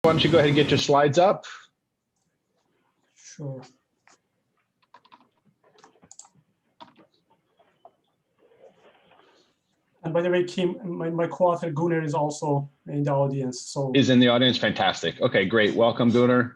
Why don't you go ahead and get your slides up? Sure. And by the way, Kim, my co-author Gunnar is also in the audience. So is in the audience. Fantastic. Okay, great. Welcome, Gunnar.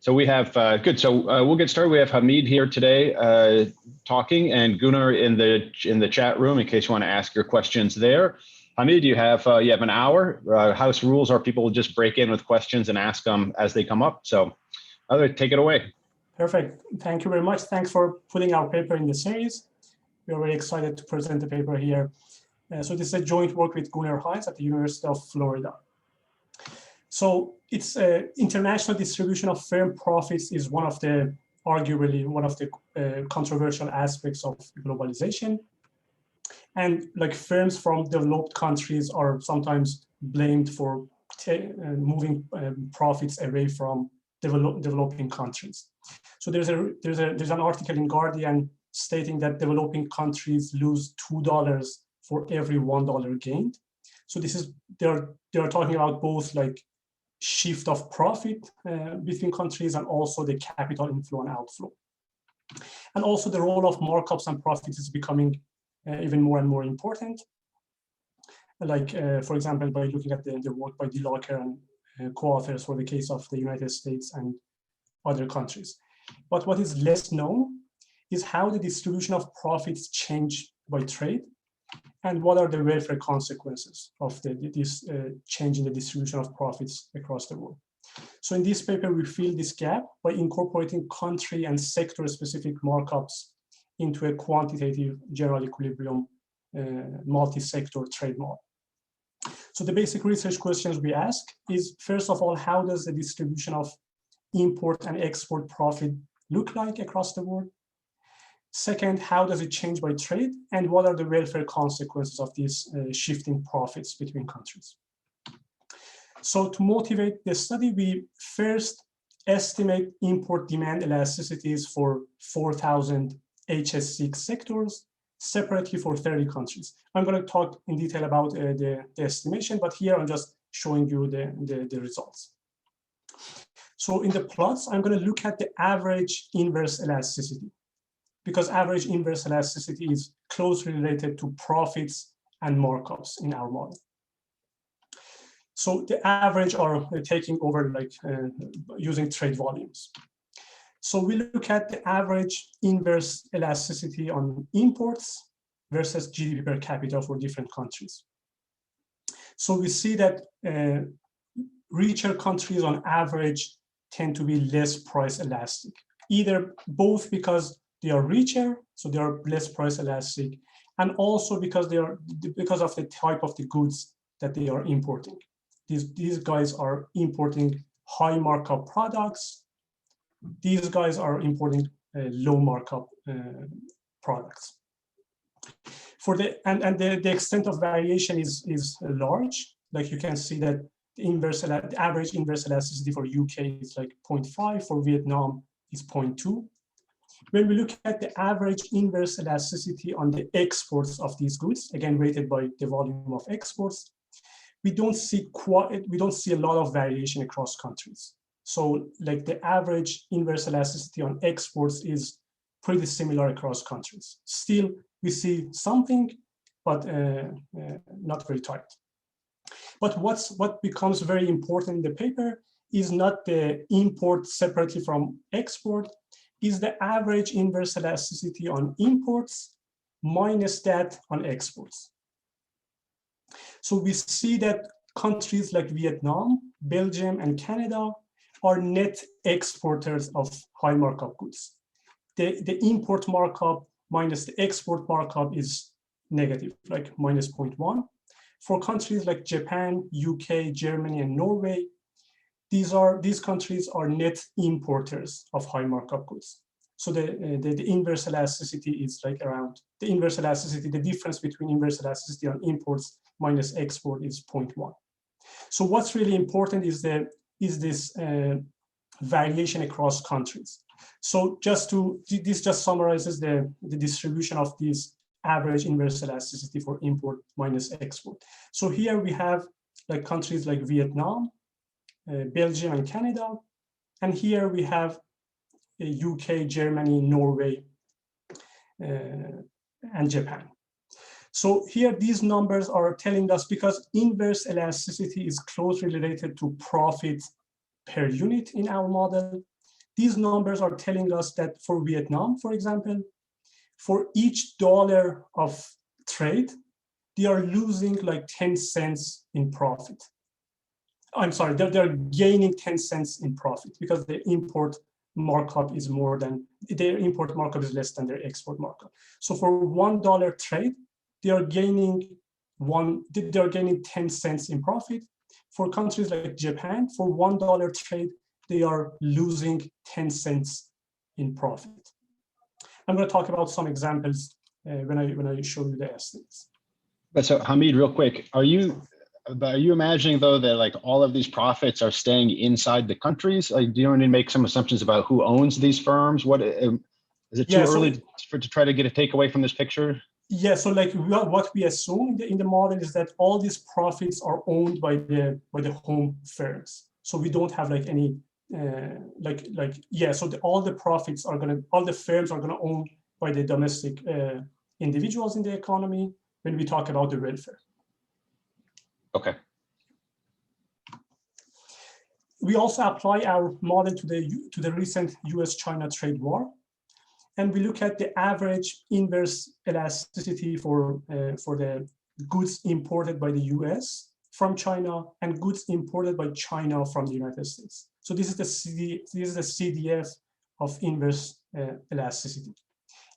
So we have good. So we'll get started. We have Hamid here today talking, and Gunnar in the chat room in case you want to ask your questions there. Hamid, you have an hour. House rules are people will just break in with questions and ask them as they come up. So take it away. Perfect. Thank you very much. Thanks for putting our paper in the series. We are very excited to present the paper here. So this is a joint work with Gunnar Heinz at the University of Florida. So it's international distribution of firm profits is arguably one of the controversial aspects of globalization. And like firms from developed countries are sometimes blamed for moving profits away from developing countries. So there's an article in Guardian stating that developing countries lose $2 for every $1 gained. So this is they are talking about both like shift of profit between countries and also the capital inflow and outflow. And also the role of markups and profits is becoming even more and more important. Like, for example, by looking at the work by DeLacker and co-authors for the case of the United States and other countries. But what is less known is how the distribution of profits change by trade and what are the welfare consequences of this change in the distribution of profits across the world. So in this paper, we fill this gap by incorporating country and sector-specific markups into a quantitative general equilibrium multi-sector trade model. So the basic research questions we ask is, first of all, how does the distribution of import and export profit look like across the world? Second, how does it change by trade? And what are the welfare consequences of these shifting profits between countries? So to motivate the study, we first estimate import demand elasticities for 4,000 HS6 sectors separately for 30 countries. I'm going to talk in detail about the estimation, but here I'm just showing you the results. So in the plots, I'm going to look at the average inverse elasticity, because average inverse elasticity is closely related to profits and markups in our model. So the average are taking over like using trade volumes. So we look at the average inverse elasticity on imports versus GDP per capita for different countries. So we see that richer countries on average tend to be less price elastic, either both because they are richer, so they are less price elastic, and also because of the type of the goods that they are importing. These guys are importing high markup products. These guys are importing low markup products. For the extent of variation is large. Like you can see that the average inverse elasticity for UK is like 0.5, for Vietnam is 0.2. When we look at the average inverse elasticity on the exports of these goods, again weighted by the volume of exports, we don't see a lot of variation across countries. So like the average inverse elasticity on exports is pretty similar across countries. Still, we see something, but not very tight. But what becomes very important in the paper is not the import separately from export, is the average inverse elasticity on imports minus that on exports. So we see that countries like Vietnam, Belgium, and Canada are net exporters of high markup goods. The import markup minus the export markup is negative, like minus 0.1. For countries like Japan, UK, Germany, and Norway, these countries are net importers of high markup goods. So the inverse elasticity is like around the inverse elasticity, the difference between inverse elasticity on imports minus export is 0.1. So what's really important is this variation across countries. So this just summarizes the distribution of these average inverse elasticity for import minus export. So here we have like countries like Vietnam, Belgium and Canada. And here we have UK, Germany, Norway, and Japan. So here these numbers are telling us, because inverse elasticity is closely related to profit per unit in our model, these numbers are telling us that for Vietnam, for example, for each dollar of trade, they are losing like 10 cents in profit. I'm sorry, they're gaining 10 cents in profit because the import markup is more than, their import markup is less than their export markup. So for $1 trade, they are gaining 10 cents in profit. For countries like Japan, for $1 trade, they are losing 10 cents in profit. I'm going to talk about some examples when I show you the estimates. But so Hamid, real quick, are you imagining though that like all of these profits are staying inside the countries? Like, do you need to make some assumptions about who owns these firms? What is it too early to try to get a takeaway from this picture? Yeah, so like what we assume in the model is that all these profits are owned by the home firms. So we don't have like any so all the profits are all the firms are gonna own by the domestic individuals in the economy when we talk about the welfare. Okay. We also apply our model to the recent US-China trade war, and we look at the average inverse elasticity for the goods imported by the US from China and goods imported by China from the United States. So this is the CDF of inverse elasticity.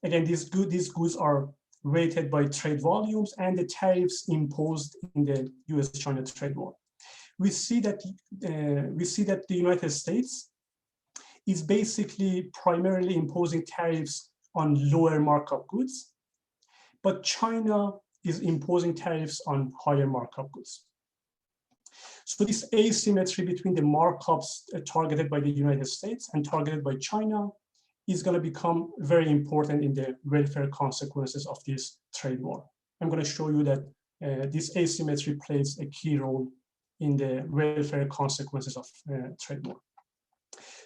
Again, these goods are weighted by trade volumes and the tariffs imposed in the US-China trade war. We see that the United States is basically primarily imposing tariffs on lower markup goods, but China is imposing tariffs on higher markup goods. So this asymmetry between the markups targeted by the United States and targeted by China is going to become very important in the welfare consequences of this trade war. I'm going to show you that this asymmetry plays a key role in the welfare consequences of trade war.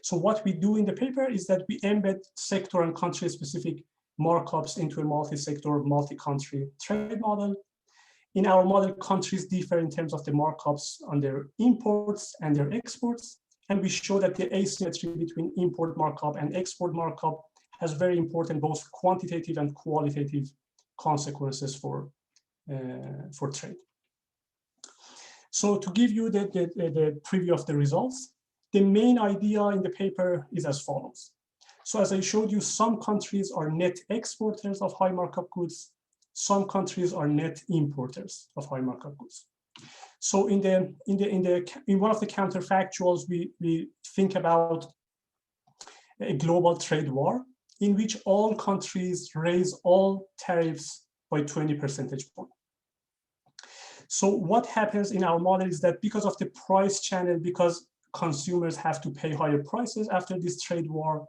So what we do in the paper is that we embed sector and country-specific markups into a multi-sector, multi-country trade model. In our model, countries differ in terms of the markups on their imports and their exports. And we show that the asymmetry between import markup and export markup has very important both quantitative and qualitative consequences for trade. So to give you the preview of the results, the main idea in the paper is as follows. So as I showed you, some countries are net exporters of high markup goods. Some countries are net importers of high markup goods. So in one of the counterfactuals, we think about a global trade war in which all countries raise all tariffs by 20 percentage points. So what happens in our model is that because of the price channel, because consumers have to pay higher prices after this trade war,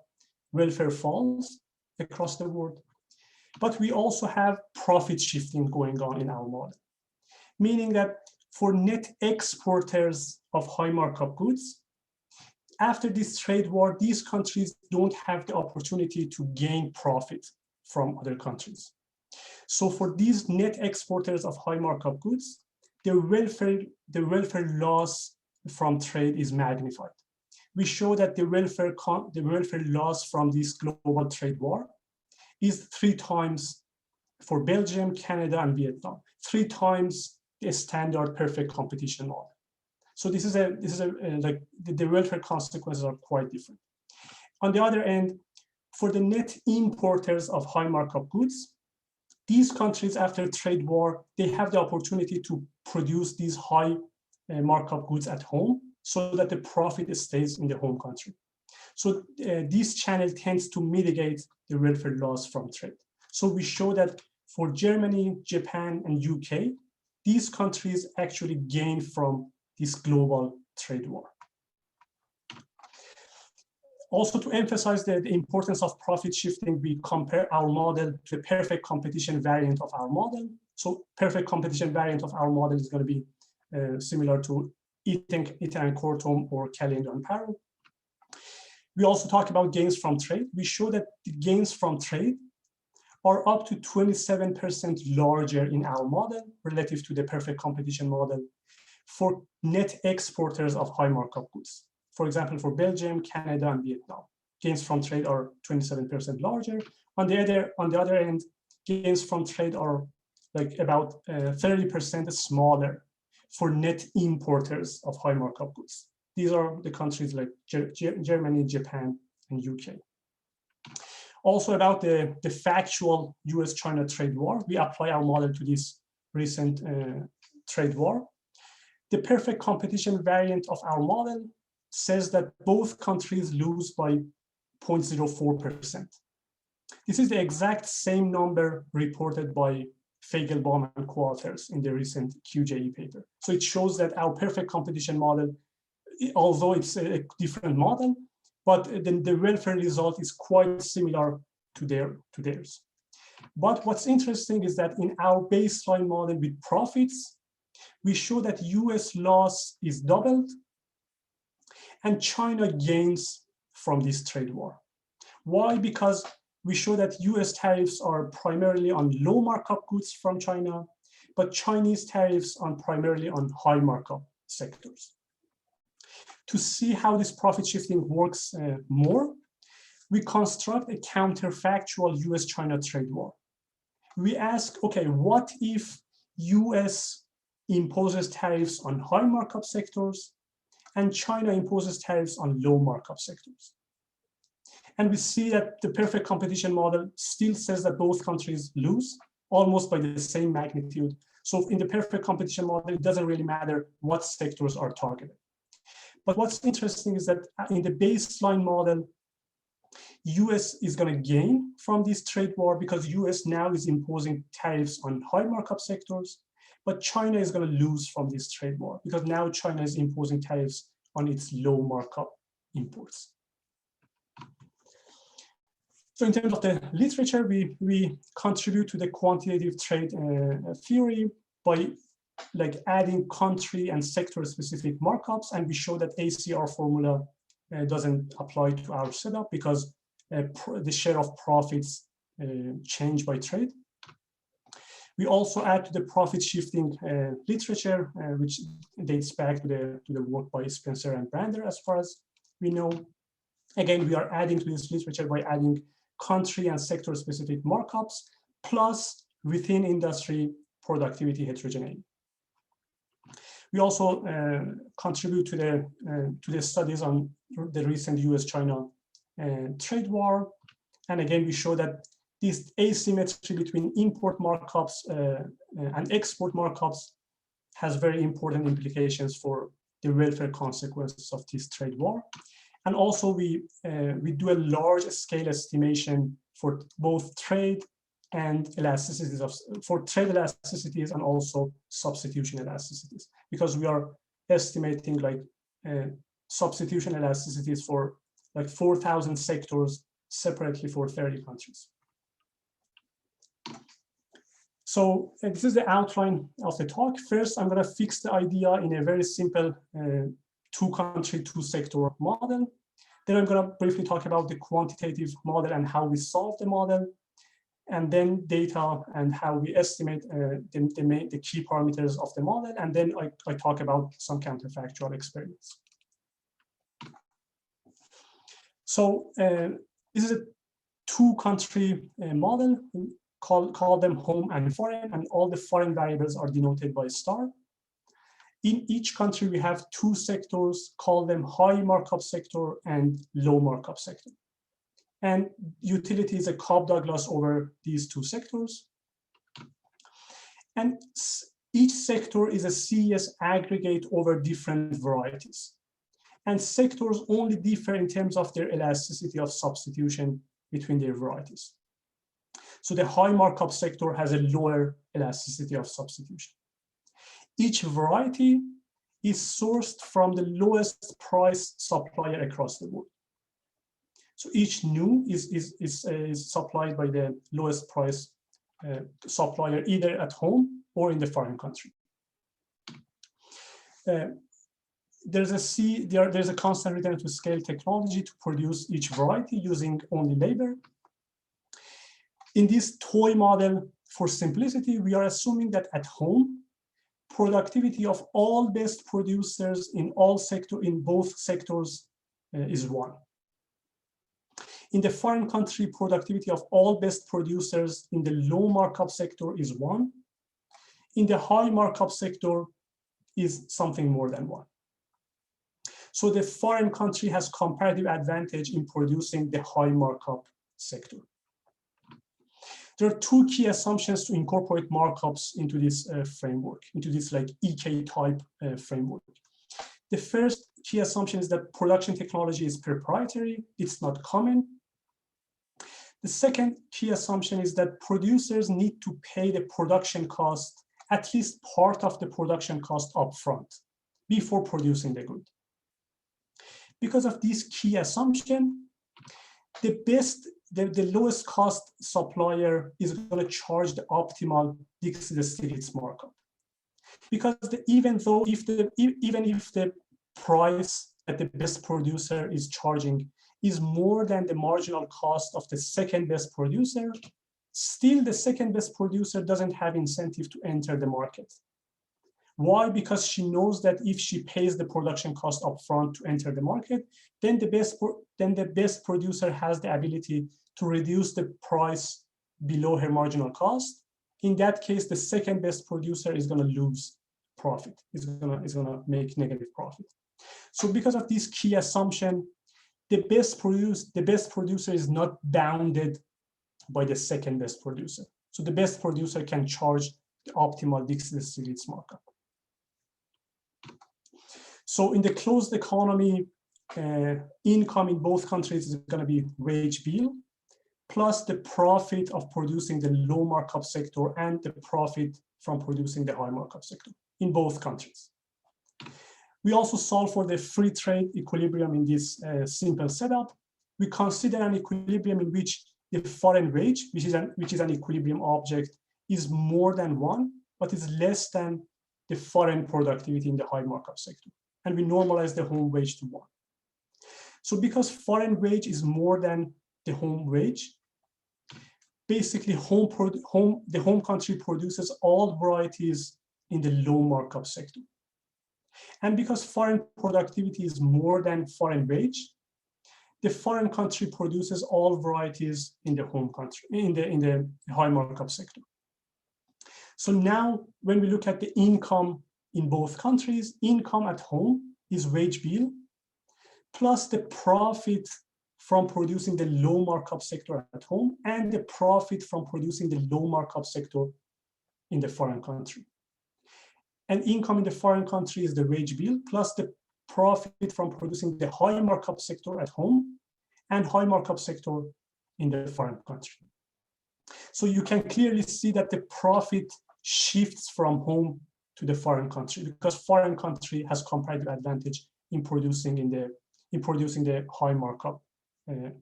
welfare falls across the world. But we also have profit shifting going on in our model, meaning that for net exporters of high markup goods, after this trade war, these countries don't have the opportunity to gain profit from other countries. So for these net exporters of high markup goods, the welfare loss from trade is magnified. We show that the welfare loss from this global trade war is 3 times for Belgium, Canada, and Vietnam, 3 times the standard perfect competition model. So this is like the welfare consequences are quite different. On the other end, for the net importers of high markup goods, these countries after trade war, they have the opportunity to produce these high markup goods at home so that the profit stays in the home country. So this channel tends to mitigate the welfare loss from trade. So we show that for Germany, Japan, and UK, these countries actually gain from this global trade war. Also, to emphasize the importance of profit shifting, we compare our model to the perfect competition variant of our model. So perfect competition variant of our model is going to be similar to ethane cortom or calendar and paro. We also talk about gains from trade. We show that the gains from trade are up to 27% larger in our model relative to the perfect competition model for net exporters of high markup goods. For example, for Belgium, Canada, and Vietnam, gains from trade are 27% larger. On the other end, gains from trade are like about 30% smaller for net importers of high markup goods. These are the countries like Germany, Japan, and UK. Also about the factual US-China trade war, we apply our model to this recent trade war. The perfect competition variant of our model says that both countries lose by 0.04%. This is the exact same number reported by Feigelbaum and co-authors in the recent QJE paper. So it shows that our perfect competition model, although it's a different model, but the welfare result is quite similar to theirs. But what's interesting is that in our baseline model with profits, we show that US loss is doubled and China gains from this trade war. Why? Because we show that US tariffs are primarily on low markup goods from China, but Chinese tariffs are primarily on high markup sectors. To see how this profit shifting works more, we construct a counterfactual US-China trade war. We ask, okay, what if US imposes tariffs on high markup sectors and China imposes tariffs on low markup sectors? And we see that the perfect competition model still says that both countries lose almost by the same magnitude. So in the perfect competition model, it doesn't really matter what sectors are targeted. But what's interesting is that in the baseline model, US is going to gain from this trade war because US now is imposing tariffs on high markup sectors, but China is going to lose from this trade war because now China is imposing tariffs on its low markup imports. So in terms of the literature, we contribute to the quantitative trade theory by adding country and sector specific markups, and we show that ACR formula doesn't apply to our setup because the share of profits change by trade. We also add to the profit shifting literature, which dates back to the work by Spencer and Brander, as far as we know. Again, we are adding to this literature by adding country and sector specific markups, plus within industry productivity heterogeneity. We also contribute to the studies on the recent US-China trade war. And again, we show that this asymmetry between import markups and export markups has very important implications for the welfare consequences of this trade war. And also we do a large scale estimation for both trade and elasticities for trade elasticities and also substitution elasticities, because we are estimating substitution elasticities for 4,000 sectors separately for 30 countries. So this is the outline of the talk. First, I'm going to fix the idea in a very simple two-country, two-sector model. Then I'm going to briefly talk about the quantitative model and how we solve the model, and then data and how we estimate the key parameters of the model. And then I talk about some counterfactual experiments. So this is a two-country model. Call them home and foreign, and all the foreign variables are denoted by star. In each country, we have two sectors, call them high markup sector and low markup sector. And utility is a Cobb-Douglas over these two sectors. And each sector is a CES aggregate over different varieties. And sectors only differ in terms of their elasticity of substitution between their varieties. So the high markup sector has a lower elasticity of substitution. Each variety is sourced from the lowest price supplier across the board. So each new is supplied by the lowest price supplier, either at home or in the foreign country. there's a constant return to scale technology to produce each variety using only labor. In this toy model, for simplicity, we are assuming that at home, productivity of all best producers in both sectors is 1. In the foreign country, productivity of all best producers in the low markup sector is 1. In the high markup sector is something more than 1. So the foreign country has comparative advantage in producing the high markup sector. There are 2 key assumptions to incorporate markups into this framework, into this like EK type framework. The first key assumption is that production technology is proprietary, it's not common. The second key assumption is that producers need to pay the production cost, at least part of the production cost upfront before producing the good. Because of this key assumption, the lowest cost supplier is going to charge the optimal Dixit-Stiglitz markup. Because even if the price that the best producer is charging is more than the marginal cost of the second best producer, still the second best producer doesn't have incentive to enter the market. Why? Because she knows that if she pays the production cost upfront to enter the market, then the best producer has the ability to reduce the price below her marginal cost. In that case, the second best producer is going to lose profit. Is going to make negative profit. So because of this key assumption, the best producer is not bounded by the second best producer. So the best producer can charge the optimal Dixit-Stiglitz markup. So in the closed economy, income in both countries is going to be wage bill, plus the profit of producing the low markup sector and the profit from producing the high markup sector in both countries. We also solve for the free trade equilibrium in this simple setup. We consider an equilibrium in which the foreign wage, which is an equilibrium object, is more than 1, but is less than the foreign productivity in the high markup sector. And we normalize the home wage to 1. So because foreign wage is more than the home wage, basically the home country produces all varieties in the low markup sector. And because foreign productivity is more than foreign wage, the foreign country produces all varieties in the home country, in the high markup sector. So now when we look at the income in both countries, income at home is wage bill, plus the profit from producing the low markup sector at home and the profit from producing the low markup sector in the foreign country. And income in the foreign country is the wage bill, plus the profit from producing the high markup sector at home and high markup sector in the foreign country. So you can clearly see that the profit shifts from home to the foreign country because foreign country has comparative advantage in producing the high markup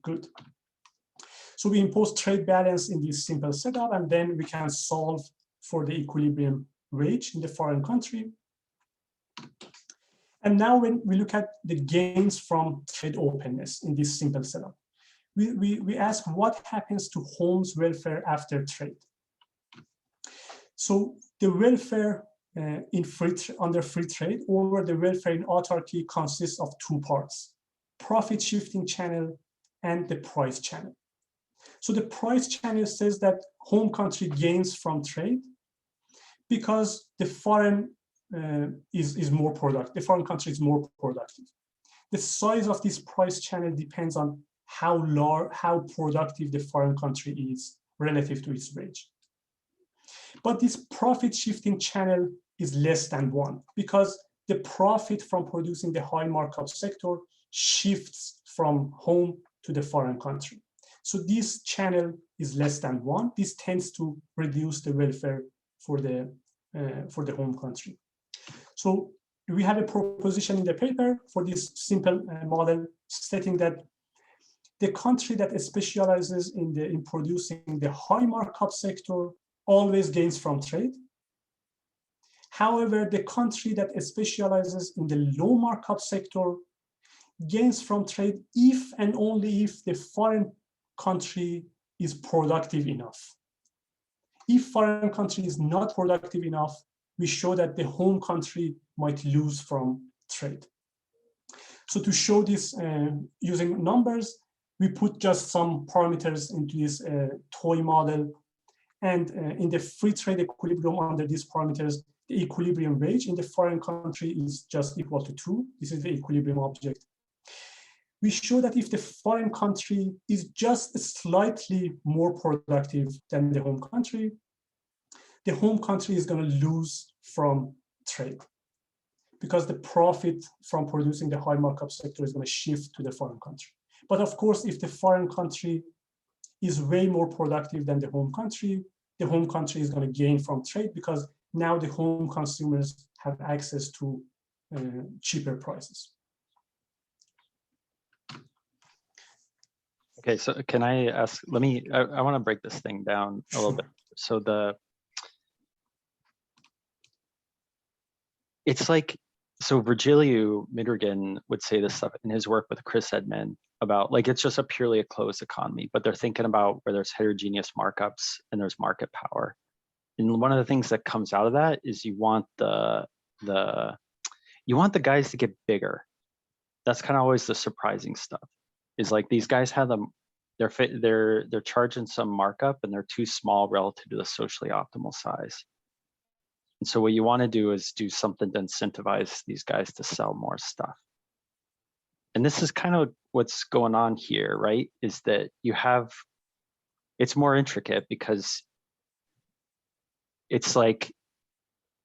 good. So we impose trade balance in this simple setup, and then we can solve for the equilibrium wage in the foreign country. And now when we look at the gains from trade openness in this simple setup, we ask what happens to home's welfare after trade. So the welfare under free trade or the welfare in autarky consists of 2 parts: profit shifting channel and the price channel. So the price channel says that home country gains from trade because the foreign is more productive. The foreign country is more productive. The size of this price channel depends on how productive the foreign country is relative to its wage. But this profit shifting channel is less than 1 because the profit from producing the high markup sector shifts from home to the foreign country. So this channel is less than 1. This tends to reduce the welfare for the home country. So we have a proposition in the paper for this simple model stating that the country that specializes in producing the high markup sector always gains from trade. However, the country that specializes in the low markup sector gains from trade if and only if the foreign country is productive enough. If foreign country is not productive enough, we show that the home country might lose from trade. So to show this using numbers, we put just some parameters into this toy model. And in the free trade equilibrium under these parameters, the equilibrium wage in the foreign country is just equal to 2. This is the equilibrium object. We show that if the foreign country is just slightly more productive than the home country is going to lose from trade, because the profit from producing the high markup sector is going to shift to the foreign country. But of course, if the foreign country is way more productive than the home country is going to gain from trade, because now the home consumers have access to cheaper prices. Okay, so can I ask, I want to break this thing down a little bit. So it's like, so Virgilio Midrigan would say this stuff in his work with Chris Edmond about, like, it's just a closed economy, but they're thinking about where there's heterogeneous markups and there's market power. And one of the things that comes out of that is you want the guys to get bigger. That's kind of always the surprising stuff. Is like these guys have them, they're charging some markup and they're too small relative to the socially optimal size. And so what you want to do is do something to incentivize these guys to sell more stuff. And this is kind of what's going on here, right? Is that you have, it's more intricate because it's like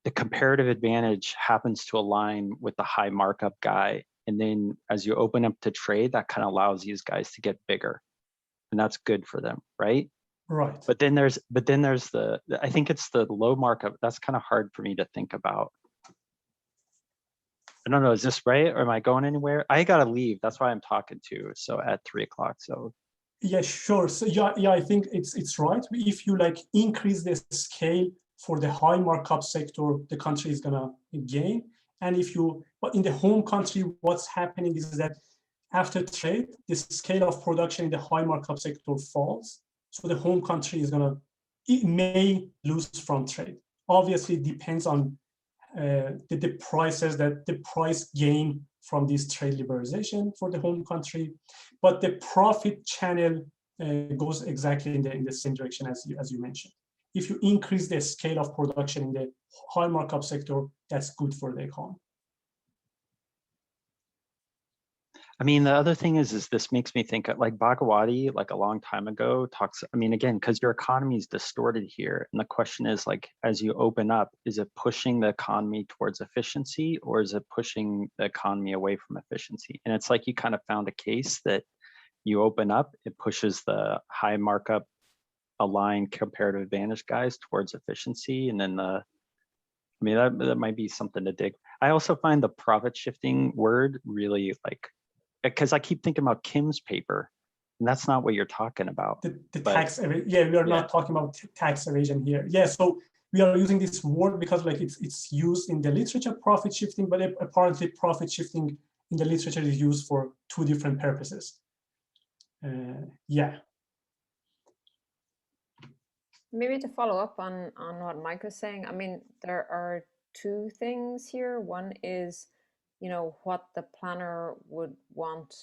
the comparative advantage happens to align with the high markup guy. And then as you open up to trade, that kind of allows these guys to get bigger. And that's good for them, right? Right. But then there's the, I think it's the low markup. That's kind of hard for me to think about. I don't know, is this right? Or am I going anywhere? I gotta leave. That's why I'm talking to. So at 3 o'clock. So yeah, sure. So yeah, I think it's right. If you like increase the scale for the high markup sector, the country is gonna gain. And if you, but in the home country, what's happening is that after trade, the scale of production in the high markup sector falls. So the home country is gonna, it may lose from trade. Obviously, it depends on the prices, that the price gain from this trade liberalization for the home country, but the profit channel goes exactly in the same direction as you mentioned. If you increase the scale of production in the high markup sector, that's good for the economy. I mean, the other thing is this makes me think of, like, Bhagawati, like a long time ago, talks, I mean, again, because your economy is distorted here. And the question is, like, as you open up, is it pushing the economy towards efficiency, or is it pushing the economy away from efficiency? And it's like you kind of found a case that you open up, it pushes the high markup aligned comparative advantage guys towards efficiency. And then I mean, that might be something to dig. I also find the profit shifting word really, like, because I keep thinking about Kim's paper, and that's not what you're talking about. The tax, yeah, we are not talking about tax evasion here. Yeah, so we are using this word because like it's used in the literature, profit shifting, but apparently profit shifting in the literature is used for 2 different purposes. Yeah. Maybe to follow up on what Mike was saying, I mean, there are 2 things here. One is, you know, what the planner would want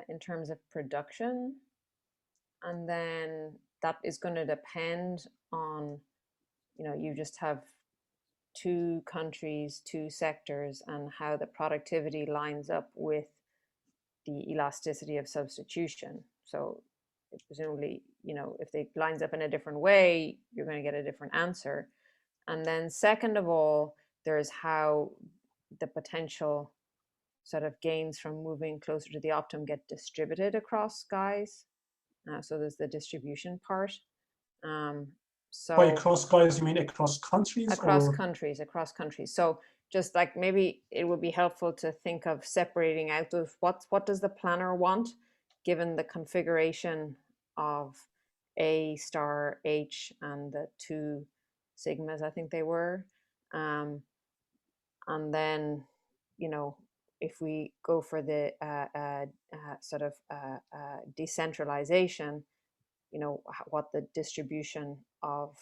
in terms of production. And then that is going to depend on, you know, you just have 2 countries, 2 sectors, and how the productivity lines up with the elasticity of substitution. So presumably, you know, if it lines up in a different way, you're going to get a different answer. And then second of all, there's how the potential sort of gains from moving closer to the optimum get distributed across guys. So there's the distribution part. So by across guys, you mean across countries? Across countries. So just like maybe it would be helpful to think of separating out of what does the planner want, given the configuration of A star H and the 2 sigmas, I think they were. And then, you know, if we go for the sort of decentralization, you know, what the distribution of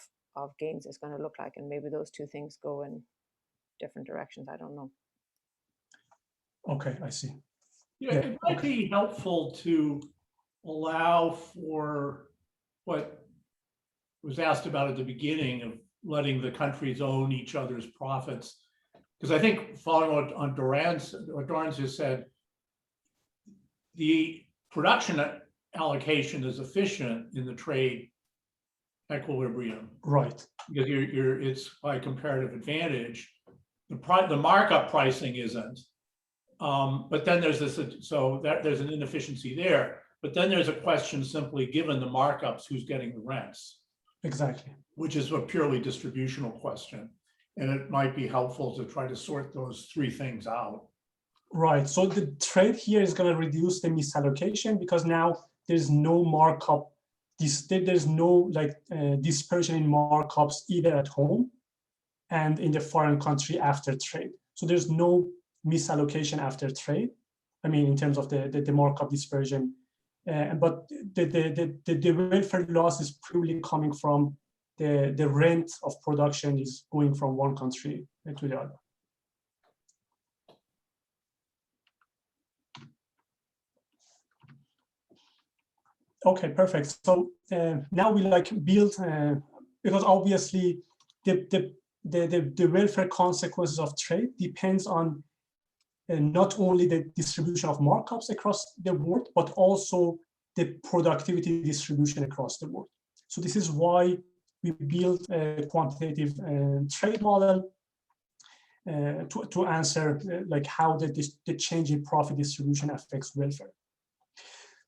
gains is going to look like, and maybe those two things go in different directions. I don't know. Okay, I see. Yeah, it might be helpful to allow for what was asked about at the beginning of letting the countries own each other's profits. Because I think following what Doran's has said, the production allocation is efficient in the trade equilibrium. Right. Because it's by comparative advantage. The markup pricing isn't. But then there's this, so that there's an inefficiency there. But then there's a question simply given the markups, who's getting the rents? Exactly. Which is a purely distributional question. And it might be helpful to try to sort those three things out. Right. So the trade here is going to reduce the misallocation because now there's no markup. There's no like dispersion in markups either at home and in the foreign country after trade. So there's no misallocation after trade. I mean, in terms of the markup dispersion, but the welfare loss is purely coming from the rent of production is going from one country to the other. Okay, perfect. So now we like build because obviously the welfare consequences of trade depends on not only the distribution of markups across the world, but also the productivity distribution across the world. So this is why we built a quantitative trade model to answer like how the change in profit distribution affects welfare.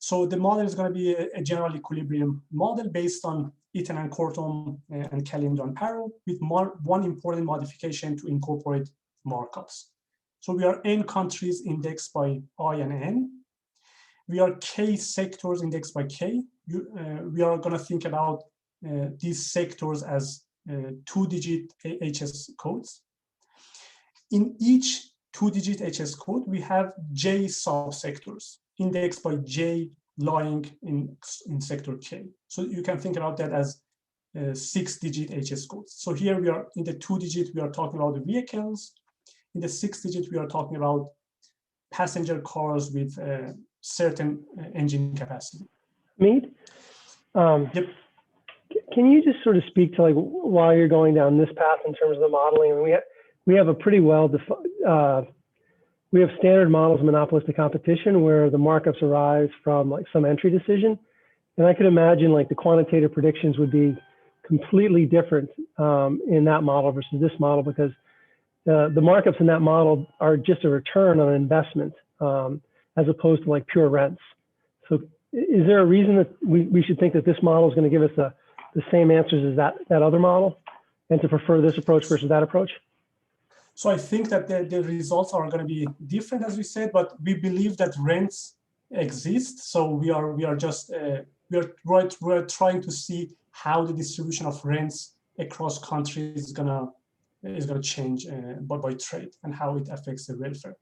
So the model is going to be a general equilibrium model based on Eaton and Kortom and Kelley-Dunn-Parrow with one important modification to incorporate markups. So we are N countries indexed by I and N. We are K sectors indexed by K. We are going to think about these sectors as two-digit HS codes. In each two-digit HS code, we have J subsectors indexed by J lying in sector K. So you can think about that as 6-digit HS codes. So here we are in the two-digit, we are talking about the vehicles. In the 6-digit, we are talking about passenger cars with certain engine capacity. Hamid? Yep. Can you just sort of speak to like why you're going down this path in terms of the modeling? I mean, we have a pretty well defined, we have standard models of monopolistic competition where the markups arise from like some entry decision. And I could imagine like the quantitative predictions would be completely different in that model versus this model because the markups in that model are just a return on an investment as opposed to like pure rents. So is there a reason that we should think that this model is going to give us the same answers as that other model and to prefer this approach versus that approach? So I think that the results are going to be different, as we said, but we believe that rents exist. So we are just we're trying to see how the distribution of rents across countries is gonna change by trade and how it affects the welfare.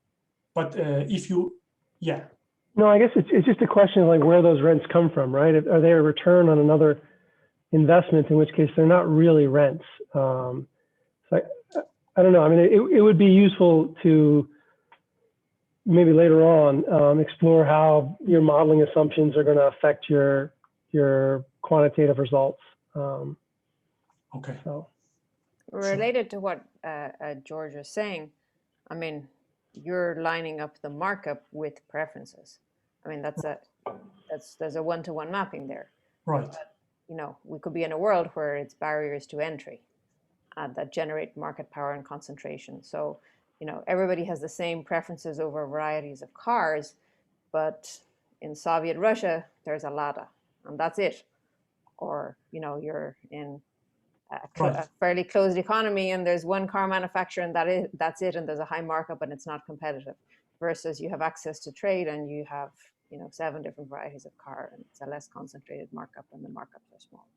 But No, I guess it's just a question of like where those rents come from, right? Are they a return on another investment, in which case they're not really rents? So I don't know. I mean, it would be useful to maybe later on explore how your modeling assumptions are going to affect your quantitative results. Okay. So Related to what George was saying, I mean, you're lining up the markup with preferences. I mean, there's a one-to-one mapping there. Right. But, you know, we could be in a world where it's barriers to entry that generate market power and concentration. So, you know, everybody has the same preferences over varieties of cars, but in Soviet Russia, there's a Lada, and that's it. Or, you know, you're in a fairly closed economy and there's one car manufacturer and that's it, and there's a high markup and it's not competitive. Versus you have access to trade and you have, you know, 7 different varieties of car and it's a less concentrated markup and the markups are small.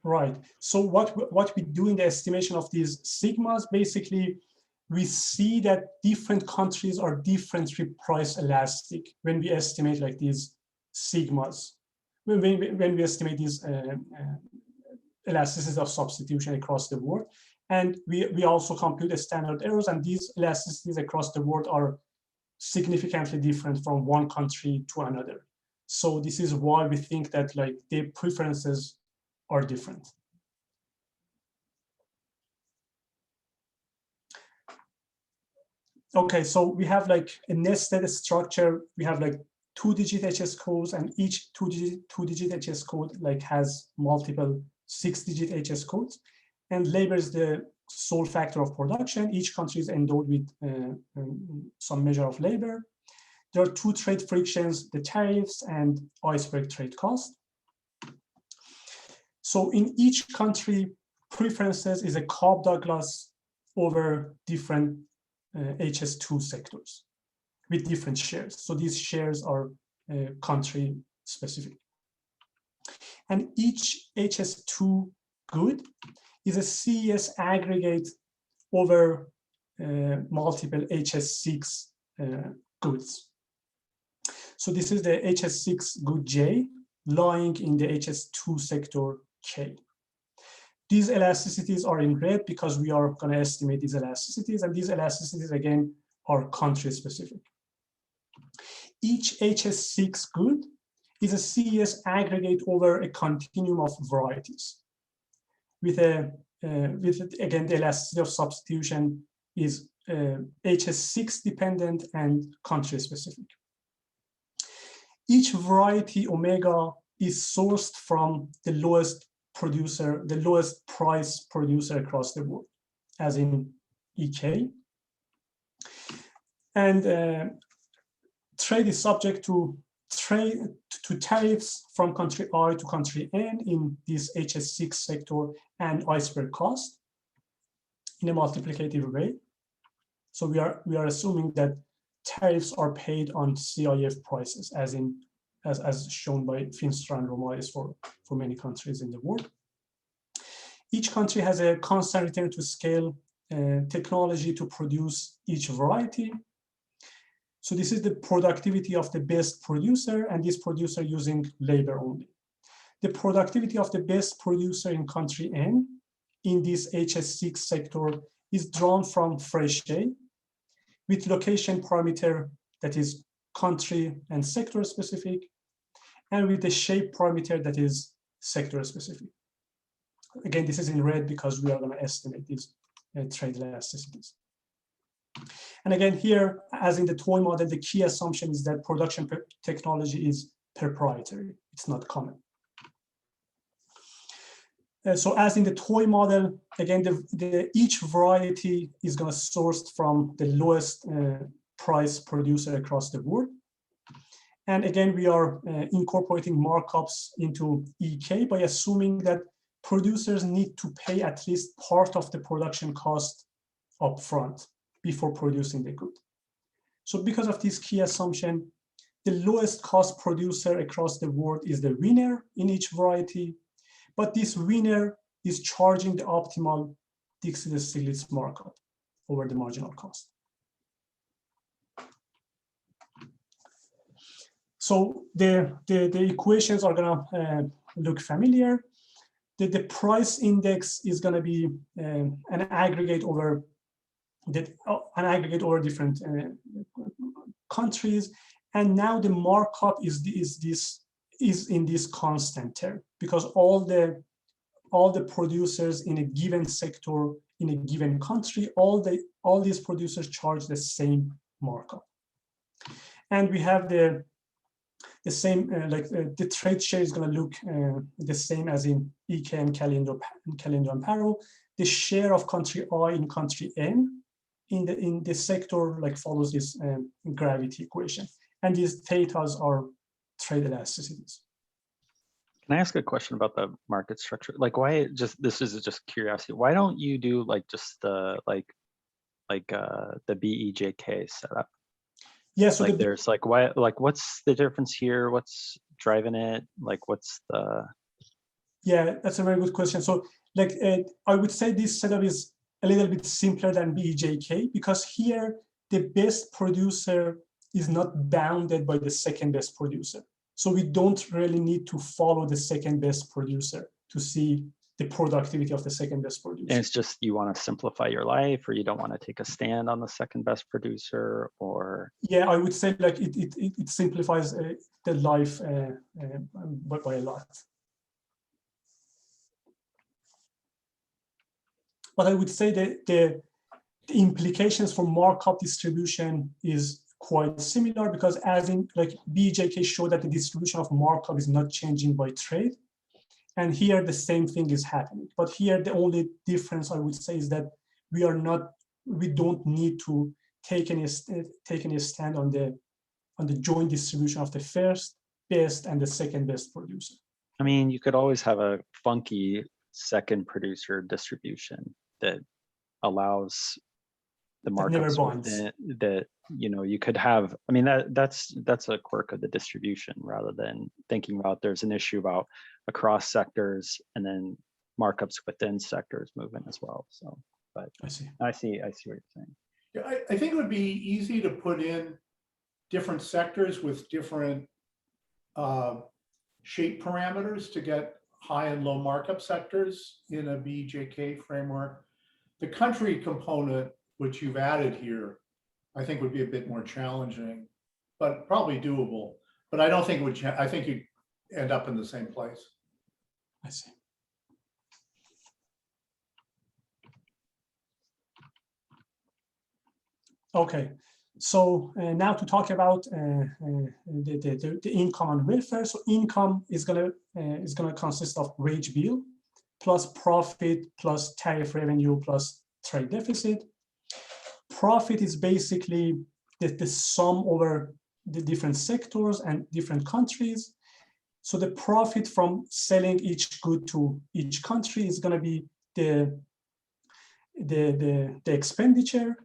Right. So what we do in the estimation of these sigmas, basically, we see that different countries are differently price elastic when we estimate like these sigmas. When we estimate these elasticities of substitution across the world. And we also compute the standard errors, and these elasticities across the world are significantly different from one country to another. So this is why we think that like their preferences are different. Okay, so we have like a nested structure. We have like 2-digit HS codes, and each two-digit HS code like has multiple 6-digit HS codes. And labor is the sole factor of production. Each country is endowed with some measure of labor. There are 2 trade frictions, the tariffs and iceberg trade cost. So in each country, preferences is a Cobb-Douglas over different HS2 sectors with different shares. So these shares are country specific. And each HS2 good is a CES aggregate over multiple HS6 goods. So this is the HS6 good J lying in the HS2 sector K. These elasticities are in red because we are going to estimate these elasticities, and these elasticities again are country specific. Each HS6 good is a CES aggregate over a continuum of varieties. With again, the elasticity of substitution is HS6 dependent and country specific. Each variety omega is sourced from the lowest producer, the lowest price producer across the world, as in EK. And trade is subject to tariffs from country I to country N in this HS6 sector and iceberg cost in a multiplicative way. So we are assuming that tariffs are paid on CIF prices, as shown by Finstra and Romais for many countries in the world. Each country has a constant return to scale technology to produce each variety. So this is the productivity of the best producer, and this producer using labor only. The productivity of the best producer in country N in this HS6 sector is drawn from fresh A with location parameter that is country and sector specific, and with the shape parameter that is sector specific. Again, this is in red because we are going to estimate these trade elasticities. And again, here, as in the toy model, the key assumption is that production technology is proprietary. It's not common. So as in the toy model, again, each variety is going to source from the lowest price producer across the world. And again, we are incorporating markups into EK by assuming that producers need to pay at least part of the production cost upfront before producing the good. So because of this key assumption, the lowest cost producer across the world is the winner in each variety, but this winner is charging the optimal Dixit-Stiglitz markup over the marginal cost. So the equations are gonna look familiar. The price index is gonna be an aggregate over different countries, and now the markup is in this constant term because all the producers in a given sector in a given country, all these producers charge the same markup, and we have the same the trade share is going to look the same as in EK and Caliendo and Paro. The share of country I in country N in the sector follows this gravity equation, and these thetas are trade elasticities. Can I ask a question about the market structure? Why this is just curiosity. Why don't you do just the the BEJK setup? Yeah, so there's why what's the difference here? What's driving it? What's the Yeah, that's a very good question. So like I would say this setup is a little bit simpler than BEJK because here the best producer is not bounded by the second best producer. So we don't really need to follow the second best producer to see the productivity of the second best producer. And it's just you want to simplify your life, or you don't want to take a stand on the second best producer, or yeah, I would say like it simplifies the life by a lot. But I would say that the implications for markup distribution is quite similar because as in like BJK showed that the distribution of markup is not changing by trade. And here the same thing is happening. But here the only difference I would say is that we don't need to take any stand on the joint distribution of the first best and the second best producer. I mean, you could always have a funky second producer distribution that allows the markups within that, you know, you could have, I mean, that's a quirk of the distribution rather than thinking about there's an issue about across sectors and then markups within sectors moving as well. So, but I see what you're saying. Yeah, I think it would be easy to put in different sectors with different shape parameters to get high and low markup sectors in a BJK framework. The country component, which you've added here, I think would be a bit more challenging, but probably doable. But I don't think it would, I think you'd end up in the same place. I see. Okay, so now to talk about the income and welfare. So income is gonna consist of wage bill plus profit plus tariff revenue plus trade deficit. Profit is basically the sum over the different sectors and different countries. So the profit from selling each good to each country is going to be the expenditure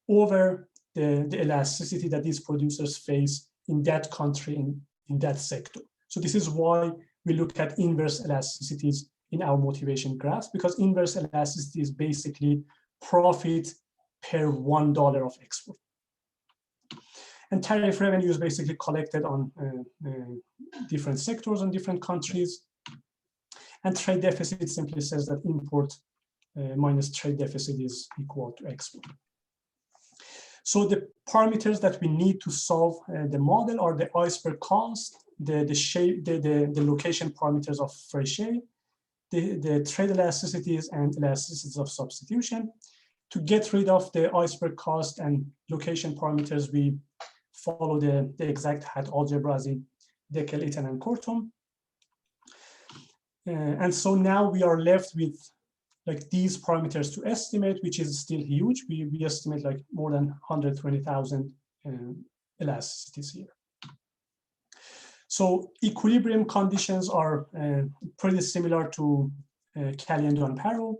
over the elasticity that these producers face in that country, in that sector. So this is why we look at inverse elasticities in our motivation graphs, because inverse elasticity is basically profit per $1 of export. And tariff revenue is basically collected on different sectors and different countries. And trade deficit simply says that import minus trade deficit is equal to export. So the parameters that we need to solve the model are the iceberg cost, the shape, the location parameters of Fréchet, the trade elasticities and elasticities of substitution. To get rid of the iceberg cost and location parameters, we follow the exact hat algebra as in Deckel, Itten, and Kortum. And so now we are left with like these parameters to estimate, which is still huge. We estimate like more than 120,000 elasticities here. So equilibrium conditions are pretty similar to Caliendo and Paro.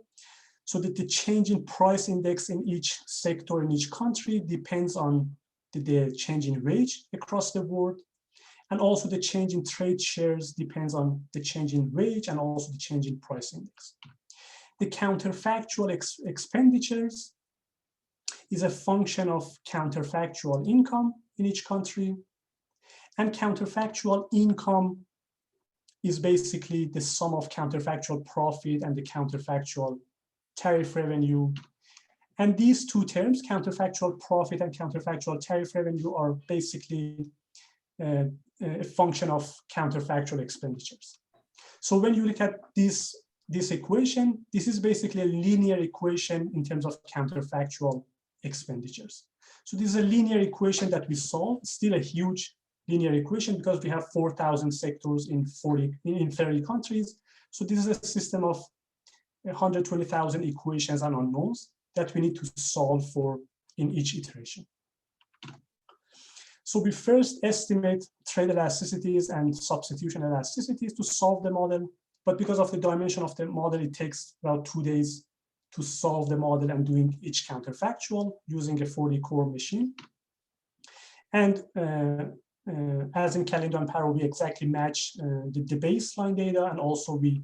So that the change in price index in each sector in each country depends on the change in wage across the board. And also the change in trade shares depends on the change in wage and also the change in price index. The counterfactual expenditures is a function of counterfactual income in each country. And counterfactual income is basically the sum of counterfactual profit and the counterfactual tariff revenue. And these two terms, counterfactual profit and counterfactual tariff revenue, are basically a function of counterfactual expenditures. So when you look at this equation, this is basically a linear equation in terms of counterfactual expenditures. So this is a linear equation that we solve, still a huge linear equation because we have 4,000 sectors in 30 countries. So this is a system of 120,000 equations and unknowns that we need to solve for in each iteration. So we first estimate trade elasticities and substitution elasticities to solve the model. But because of the dimension of the model, it takes about 2 days to solve the model and doing each counterfactual using a 40-core machine. And as in Caliendo and Paro, we exactly match the baseline data, and also we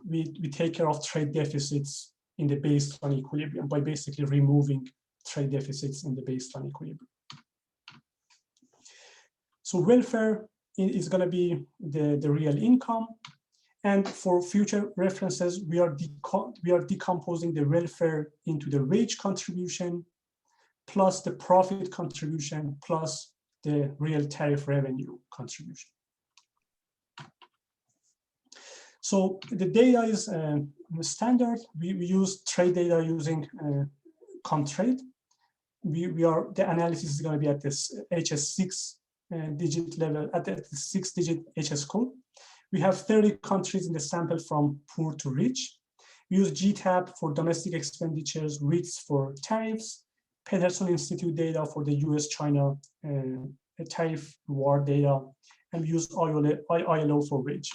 we take care of trade deficits in the baseline equilibrium by basically removing trade deficits in the baseline equilibrium. So welfare is going to be the real income. And for future references, we are decomposing the welfare into the wage contribution plus the profit contribution plus the real tariff revenue contribution. So the data is standard. We use trade data using Comtrade. The analysis is going to be at this HS6 digit level, at the 6-digit HS code. We have 30 countries in the sample from poor to rich. We use GTAB for domestic expenditures, WITS for tariffs, Peterson Institute data for the US-China tariff war data, and we use ILO for wage.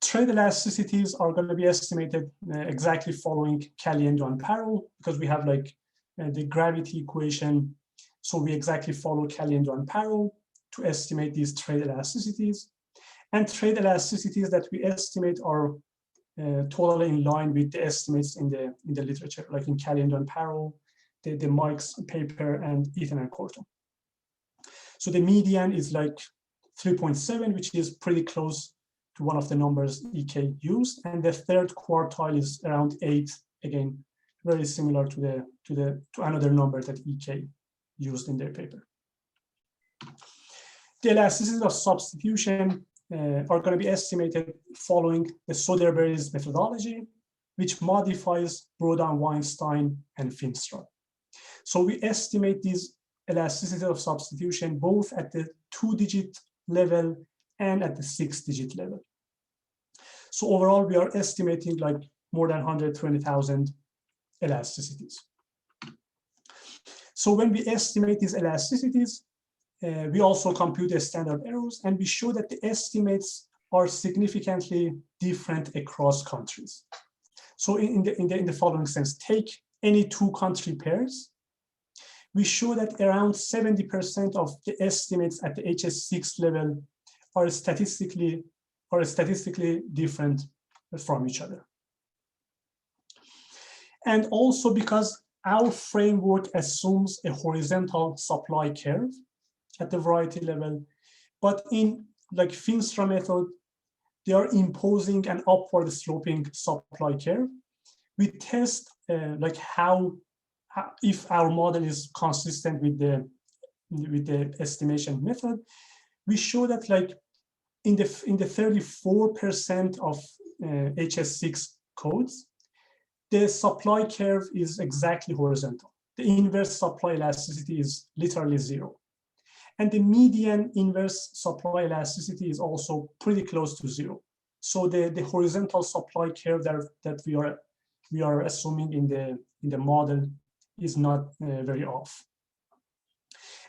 Trade elasticities are going to be estimated exactly following Caliendo and Parrow, because we have like the gravity equation. So we exactly follow Caliendo and Parrow to estimate these trade elasticities. And trade elasticities that we estimate are totally in line with the estimates in the literature, like in Caliendo and Parrow, the Mike's paper, and Eaton and Corton. So the median is like 3.7, which is pretty close to one of the numbers EK used, and the third quartile is around 8. Again, very similar to another number that EK used in their paper. The elasticities of substitution are going to be estimated following the Soderberry's methodology, which modifies Broda, Weinstein, and Finstra. So we estimate these elasticities of substitution both at the 2-digit level and at the 6-digit level. So overall, we are estimating like more than 120,000 elasticities. So when we estimate these elasticities, we also compute the standard errors, and we show that the estimates are significantly different across countries. So in the following sense, take any 2 country pairs. We show that around 70% of the estimates at the HS6 level are statistically different from each other. And also because our framework assumes a horizontal supply curve at the variety level, but in like Finstra method, they are imposing an upward sloping supply curve. We test like if our model is consistent with the estimation method. We show that like in the 34% of HS6 codes, the supply curve is exactly horizontal. The inverse supply elasticity is literally 0. And the median inverse supply elasticity is also pretty close to 0. So the horizontal supply curve that we are assuming in the model is not very off.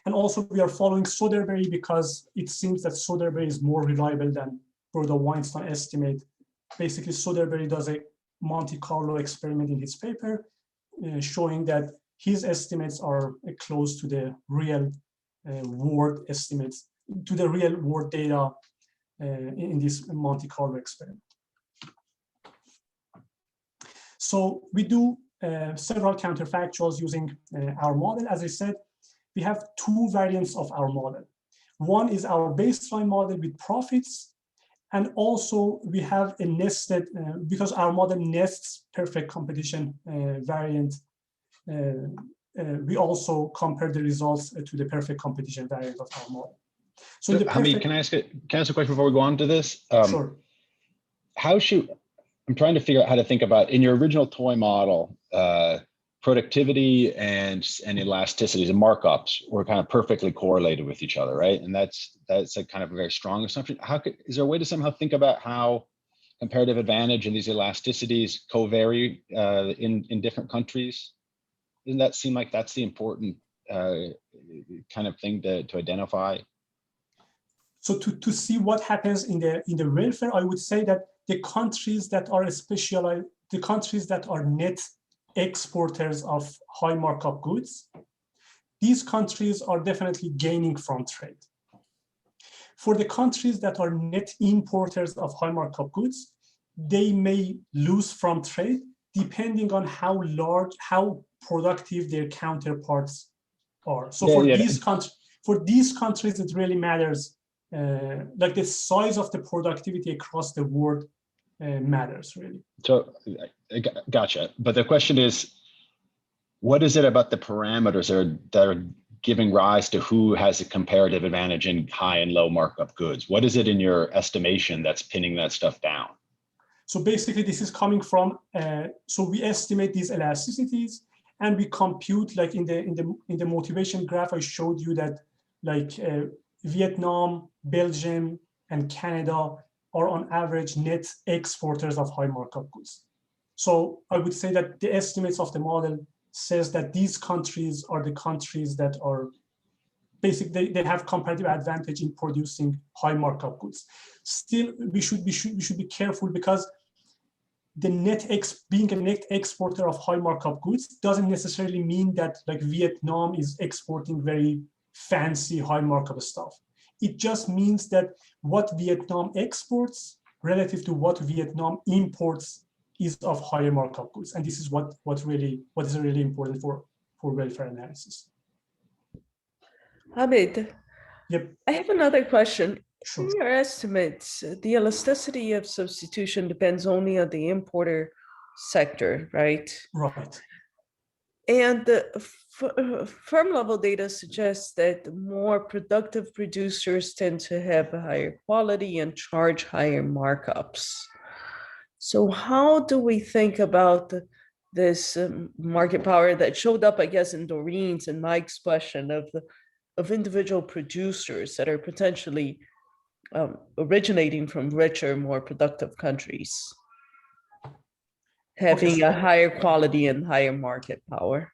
And also we are following Soderberry because it seems that Soderberry is more reliable than Broda Weinstein estimate. Basically, Soderberry does a Monte Carlo experiment in his paper, showing that his estimates are close to the real world estimates, to the real world data in this Monte Carlo experiment. So we do several counterfactuals using our model. As I said, we have 2 variants of our model. One is our baseline model with profits, and also we have a nested, because our model nests perfect competition variant, we also compare the results to the perfect competition variant of our model. So Hamid, can I ask a question before we go on to this? Sure. I'm trying to figure out how to think about, in your original toy model, productivity and elasticities and markups were kind of perfectly correlated with each other, right? And that's a kind of a very strong assumption. Is there a way to somehow think about how comparative advantage and these elasticities co-vary in different countries? Doesn't that seem like that's the important kind of thing to identify? So to see what happens in the welfare, I would say that the countries that are specialized, the countries that are net exporters of high markup goods, these countries are definitely gaining from trade. For the countries that are net importers of high markup goods, they may lose from trade depending on how large, how productive their counterparts are. So for these countries, it really matters. Like the size of the productivity across the world matters really. So, gotcha. But the question is, what is it about the parameters that are giving rise to who has a comparative advantage in high and low markup goods? What is it in your estimation that's pinning that stuff down? So basically, this is coming from. So we estimate these elasticities, and we compute, like in the motivation graph I showed you, that like Vietnam, Belgium, and Canada are on average net exporters of high markup goods. So I would say that the estimates of the model says that these countries are the countries that are basically, they have comparative advantage in producing high markup goods. Still, we should be careful, because the being a net exporter of high markup goods doesn't necessarily mean that like Vietnam is exporting very fancy high markup stuff. It just means that what Vietnam exports relative to what Vietnam imports is of higher markup goods, and this is what is really important for welfare analysis. Hamid, Yep. I have another question. Sure. In your estimates, the elasticity of substitution depends only on the importer sector, right? Right. And the firm level data suggests that more productive producers tend to have a higher quality and charge higher markups. So how do we think about this market power that showed up, I guess, in Doreen's and Mike's question of individual producers that are potentially originating from richer, more productive countries, having a higher quality and higher market power?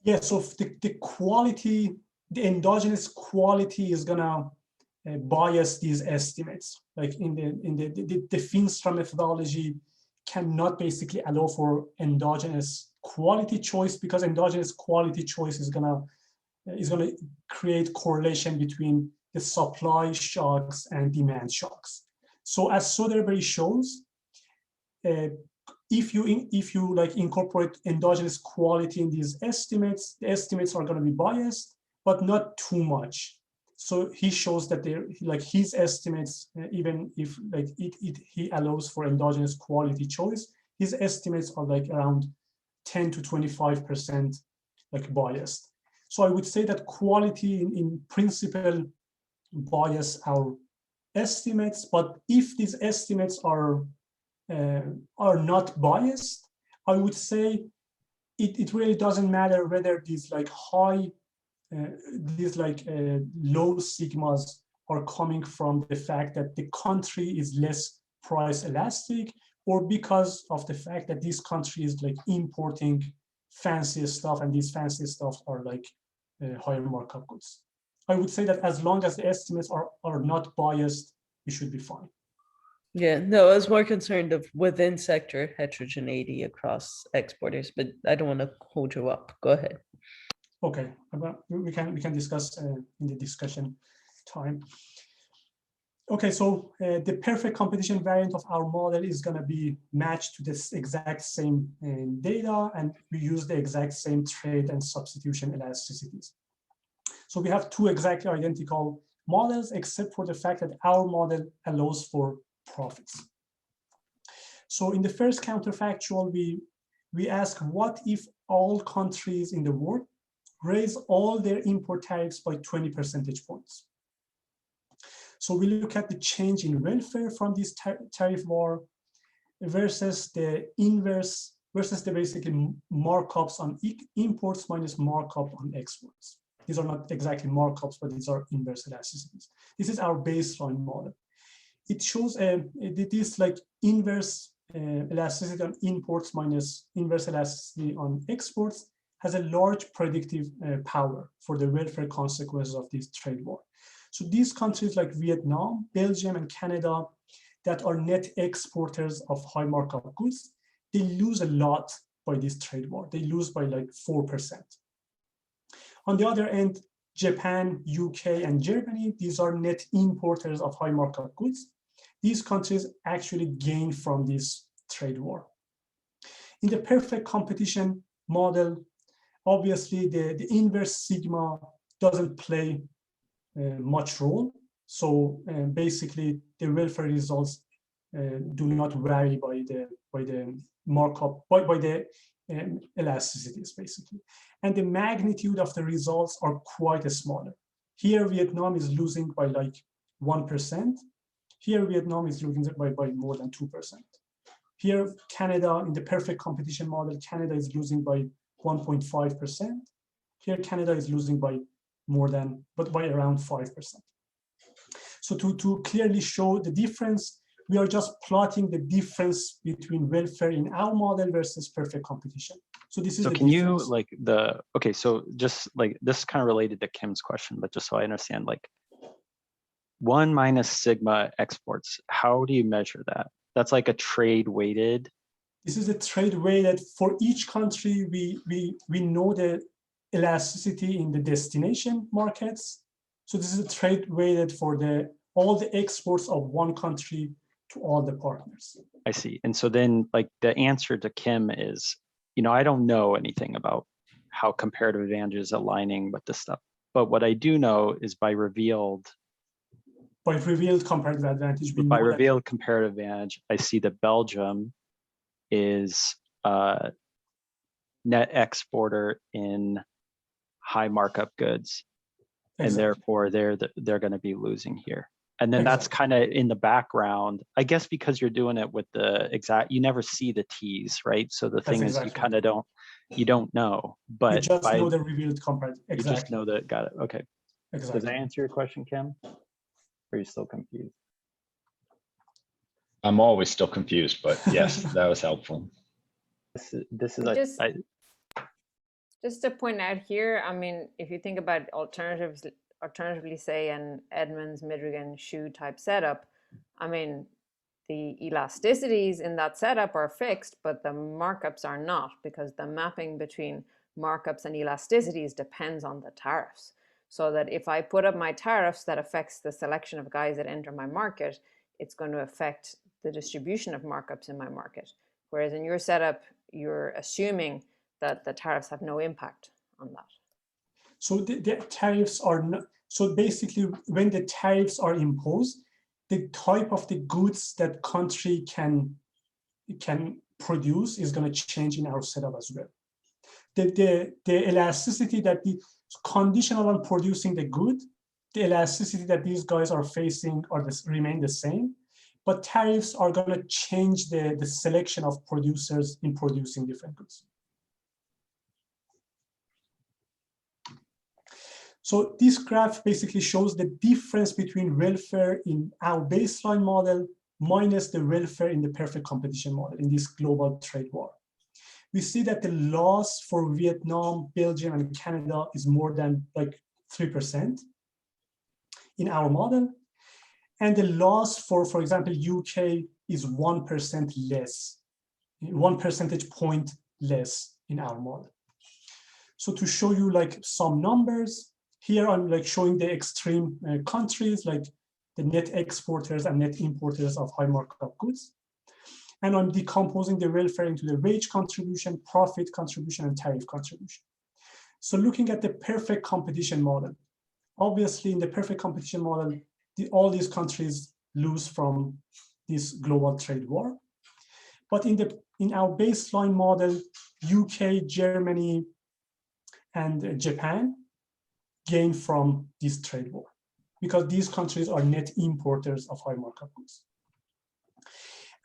Yeah, so the quality, the endogenous quality is gonna bias these estimates. Like in the Finstra methodology cannot basically allow for endogenous quality choice, because endogenous quality choice is gonna create correlation between the supply shocks and demand shocks. So as Soderbergh shows, if you like incorporate endogenous quality in these estimates, the estimates are going to be biased, but not too much. So he shows that like his estimates, even if like he allows for endogenous quality choice, his estimates are like around 10 to 25% like biased. So I would say that quality in principle bias our estimates, but if these estimates are not biased, I would say it really doesn't matter whether these like low sigmas are coming from the fact that the country is less price elastic, or because of the fact that this country is like importing fancy stuff, and these fancy stuff are like higher markup goods. I would say that as long as the estimates are not biased, we should be fine. Yeah, no, I was more concerned of within sector heterogeneity across exporters, but I don't want to hold you up. Go ahead. Okay, we can discuss in the discussion time. Okay, so the perfect competition variant of our model is going to be matched to this exact same data, and we use the exact same trade and substitution elasticities. So we have two exactly identical models, except for the fact that our model allows for profits. So in the first counterfactual, we ask, what if all countries in the world raise all their import tariffs by 20 percentage points? So we look at the change in welfare from this tariff war versus the inverse, versus the basically markups on imports minus markup on exports. These are not exactly markups, but these are inverse elasticities. This is our baseline model. It shows this like inverse elasticity on imports minus inverse elasticity on exports has a large predictive power for the welfare consequences of this trade war. So these countries like Vietnam, Belgium, and Canada that are net exporters of high markup goods, they lose a lot by this trade war. They lose by like 4%. On the other end, Japan, UK, and Germany, these are net importers of high markup goods. These countries actually gain from this trade war. In the perfect competition model, obviously the inverse sigma doesn't play much role. So basically the welfare results do not vary by the markup, by the elasticities basically. And the magnitude of the results are quite smaller. Here Vietnam is losing by like 1%. Here Vietnam is losing by more than 2%. Here Canada, in the perfect competition model, Canada is losing by 1.5%. Here Canada is losing by by around 5%. So to clearly show the difference, we are just plotting the difference between welfare in our model versus perfect competition. So this is so the can difference. you like okay, so just like this is kind of related to Kim's question, but just so I understand, like 1 minus sigma exports, how do you measure that? That's like a trade weighted. This is a trade weighted for each country. We know the elasticity in the destination markets. So this is a trade weighted for all the exports of one country to all the partners. I see. And so then like the answer to Kim is, you know, I don't know anything about how comparative advantage is aligning with this stuff. But what I do know is by revealed comparative advantage, comparative advantage, I see that Belgium is a net exporter in high markup goods. Exactly. And therefore they're going to be losing here. And then that's Exactly. kind of in the background, I guess, because you're doing it with the exact, you never see the T's, right? So the thing is, you kind of don't know, but you just know the revealed comparative. Exactly. You just know that. Got it. Okay. Exactly. Does that answer your question, Kim? Or are you still confused? I'm always still confused, but yes, that was helpful. This is just to point out here, I mean, if you think about alternatively say an Edmonds, Midrigan, Shoe type setup, I mean, the elasticities in that setup are fixed, but the markups are not, because the mapping between markups and elasticities depends on the tariffs. So that if I put up my tariffs that affects the selection of guys that enter my market, it's going to affect the distribution of markups in my market. Whereas in your setup, you're assuming that the tariffs have no impact on that. So the tariffs are not, so basically when the tariffs are imposed, the type of the goods that country can produce is going to change in our setup as well. The elasticity that the conditional on producing the good, the elasticity that these guys are facing remain the same, but tariffs are going to change the selection of producers in producing different goods. So this graph basically shows the difference between welfare in our baseline model minus the welfare in the perfect competition model in this global trade war. We see that the loss for Vietnam, Belgium, and Canada is more than like 3% in our model. And the loss for example, UK is 1% less, 1 percentage point less in our model. So to show you like some numbers, here I'm like showing the extreme countries, like the net exporters and net importers of high markup goods. And I'm decomposing the welfare into the wage contribution, profit contribution, and tariff contribution. So looking at the perfect competition model, obviously in the perfect competition model, all these countries lose from this global trade war. But in our baseline model, UK, Germany, and Japan gain from this trade war, because these countries are net importers of high markup goods.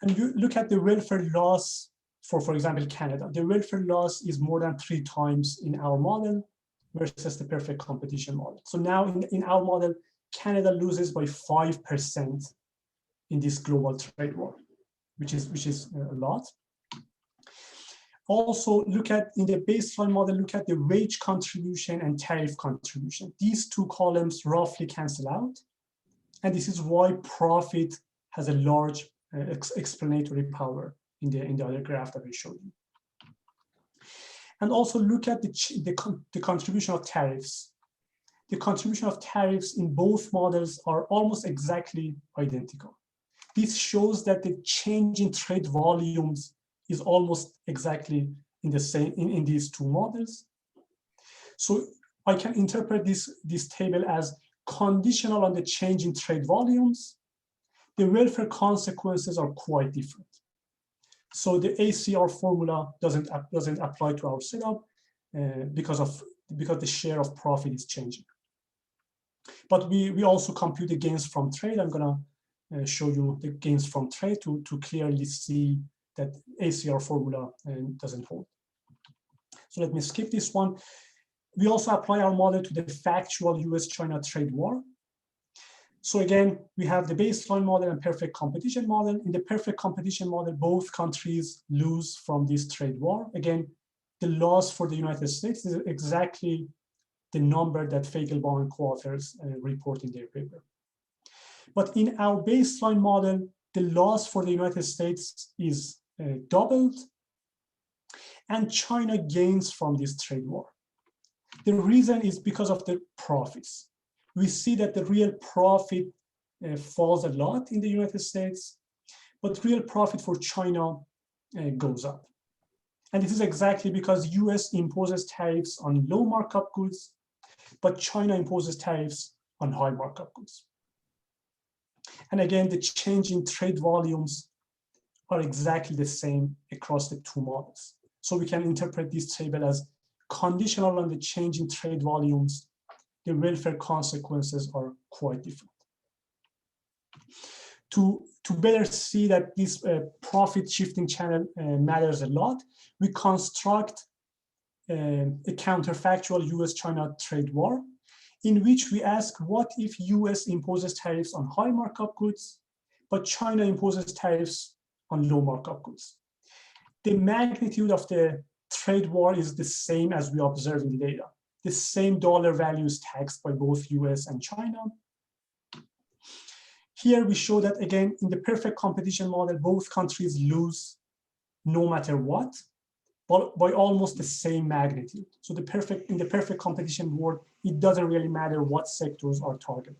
And you look at the welfare loss for example, Canada. The welfare loss is more than 3 times in our model versus the perfect competition model. So now in our model, Canada loses by 5% in this global trade war, which is a lot. Also, look at in the baseline model, look at the wage contribution and tariff contribution. These 2 columns roughly cancel out. And this is why profit has a large explanatory power in the other graph that I showed you. And also look at the contribution of tariffs. the contribution of tariffs in both models are almost exactly identical. This shows that the change in trade volumes is almost exactly in the same in these two models. So I can interpret this table as conditional on the change in trade volumes. The welfare consequences are quite different. So the ACR formula doesn't apply to our setup because the share of profit is changing. But we also compute the gains from trade. I'm gonna show you the gains from trade to clearly see that ACR formula doesn't hold. So let me skip this one. We also apply our model to the factual US-China trade war. So again, we have the baseline model and perfect competition model. In the perfect competition model, both countries lose from this trade war. Again, the loss for the United States is exactly the number that Feigelbaum and co-authors report in their paper. But in our baseline model, the loss for the United States is doubled, and China gains from this trade war. The reason is because of the profits. We see that the real profit falls a lot in the United States, but real profit for China goes up. And this is exactly because US imposes tariffs on low markup goods, but China imposes tariffs on high markup goods. And again, the change in trade volumes are exactly the same across the two models. So we can interpret this table as conditional on the change in trade volumes. The welfare consequences are quite different. To better see that this profit shifting channel matters a lot, we construct a counterfactual US-China trade war, in which we ask, what if US imposes tariffs on high markup goods, but China imposes tariffs on low markup goods? The magnitude of the trade war is the same as we observe in the data. The same dollar value is taxed by both US and China. Here we show that, again, in the perfect competition model, both countries lose no matter what, but by almost the same magnitude. So in the perfect competition world, it doesn't really matter what sectors are targeted.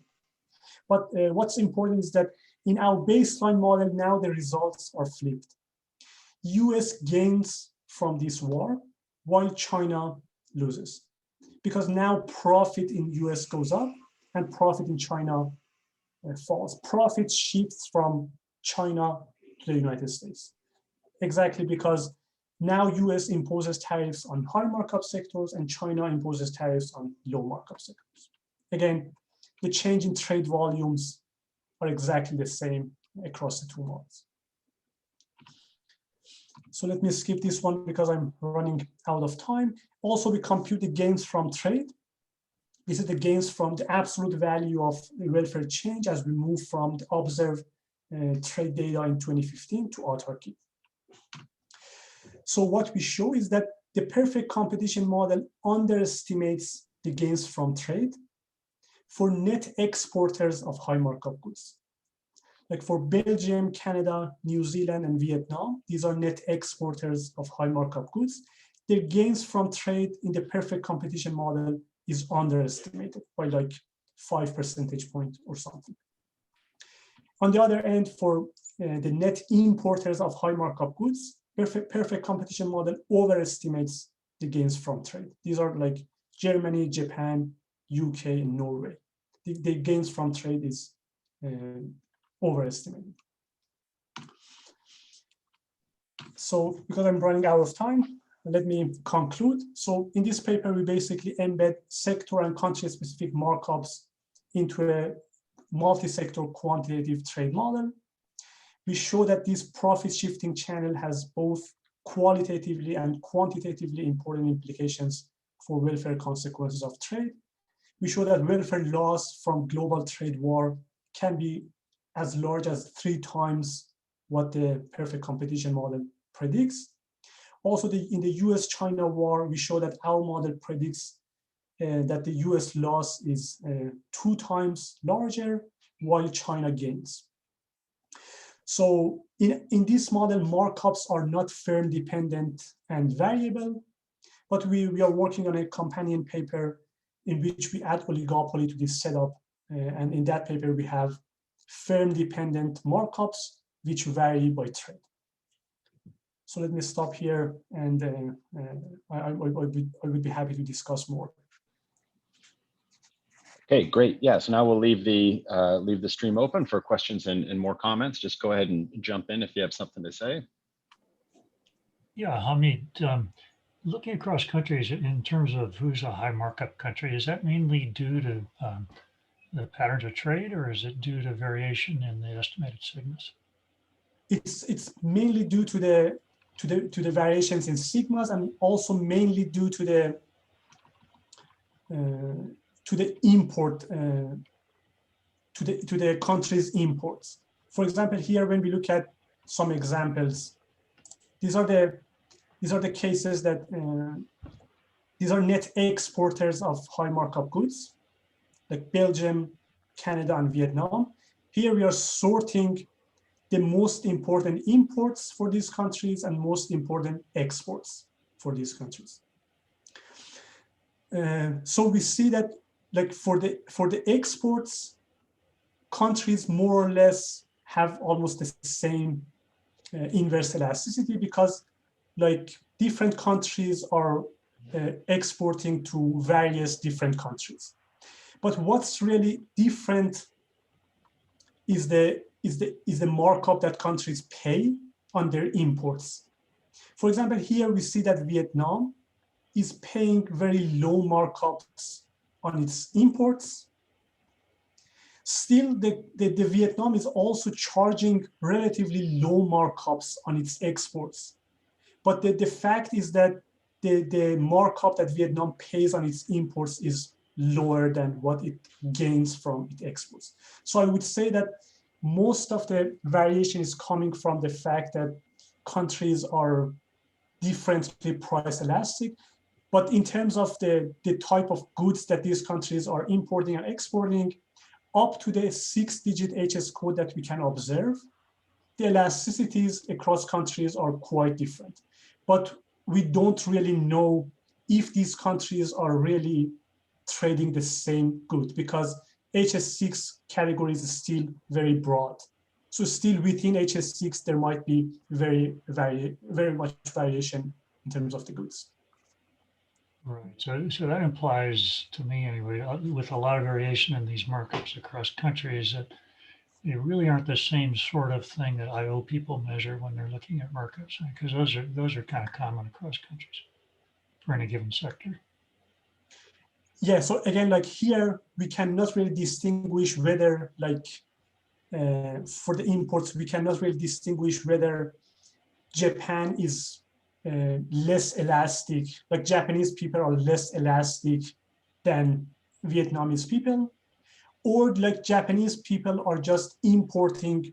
But what's important is that in our baseline model, now the results are flipped. US gains from this war, while China loses. Because now profit in US goes up and profit in China falls. Profit shifts from China to the United States. Exactly because now US imposes tariffs on high markup sectors and China imposes tariffs on low markup sectors. Again, the change in trade volumes are exactly the same across the two models. So let me skip this one because I'm running out of time. Also, we compute the gains from trade. This is the gains from the absolute value of the welfare change as we move from the observed trade data in 2015 to autarky. So what we show is that the perfect competition model underestimates the gains from trade for net exporters of high markup goods. Like for Belgium, Canada, New Zealand, and Vietnam, these are net exporters of high markup goods. Their gains from trade in the perfect competition model is underestimated by like 5 percentage points or something. On the other end, for the net importers of high markup goods, perfect competition model overestimates the gains from trade. These are like Germany, Japan, UK, and Norway. The gains from trade is overestimated. So because I'm running out of time, let me conclude. So in this paper, we basically embed sector and country-specific markups into a multi-sector quantitative trade model. We show that this profit-shifting channel has both qualitatively and quantitatively important implications for welfare consequences of trade. We show that welfare loss from global trade war can be as large as 3 times what the perfect competition model predicts. Also, in the US-China war, we show that our model predicts that the US loss is 2 times larger, while China gains. So in this model, markups are not firm dependent and variable, but we are working on a companion paper in which we add oligopoly to this setup. And in that paper, we have firm-dependent markups, which vary by trade. So let me stop here, and I would be happy to discuss more. Okay, great. Yeah, so now we'll leave the stream open for questions and more comments. Just go ahead and jump in if you have something to say. Yeah, Hamid, looking across countries in terms of who's a high markup country, is that mainly due to the patterns of trade, or is it due to variation in the estimated sigmas? It's mainly due to the variations in sigmas, and also mainly due to the import to the country's imports. For example, here when we look at some examples, these are the cases that these are net exporters of high markup goods, like Belgium, Canada, and Vietnam. Here we are sorting the most important imports for these countries and most important exports for these countries. So we see that, like for the exports, countries more or less have almost the same inverse elasticity, because like different countries are exporting to various different countries. But what's really different is the markup that countries pay on their imports. For example, here we see that Vietnam is paying very low markups on its imports. Still, the Vietnam is also charging relatively low markups on its exports. But the fact is that the markup that Vietnam pays on its imports is lower than what it gains from its exports. So I would say that most of the variation is coming from the fact that countries are differently price elastic. But in terms of the type of goods that these countries are importing and exporting, up to the 6-digit HS code that we can observe, the elasticities across countries are quite different. But we don't really know if these countries are really trading the same good, because HS6 categories is still very broad. So still within HS6, there might be very much variation in terms of the goods. Right. So that implies to me anyway, with a lot of variation in these markups across countries, that they really aren't the same sort of thing that IO people measure when they're looking at markups, because those are kind of common across countries for any given sector. Yeah, so again, like here, we cannot really distinguish whether, like, for the imports, we cannot really distinguish whether Japan is less elastic, like Japanese people are less elastic than Vietnamese people, or like Japanese people are just importing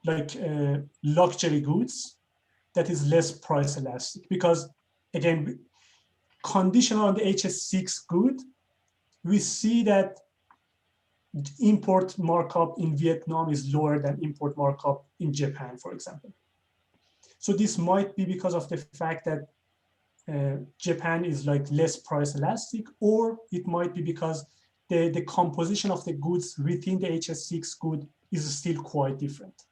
like luxury goods that is less price elastic. Because again, conditional on the HS6 good, we see that import markup in Vietnam is lower than import markup in Japan, for example. So this might be because of the fact that Japan is like less price elastic, or it might be because the composition of the goods within the HS6 good is still quite different.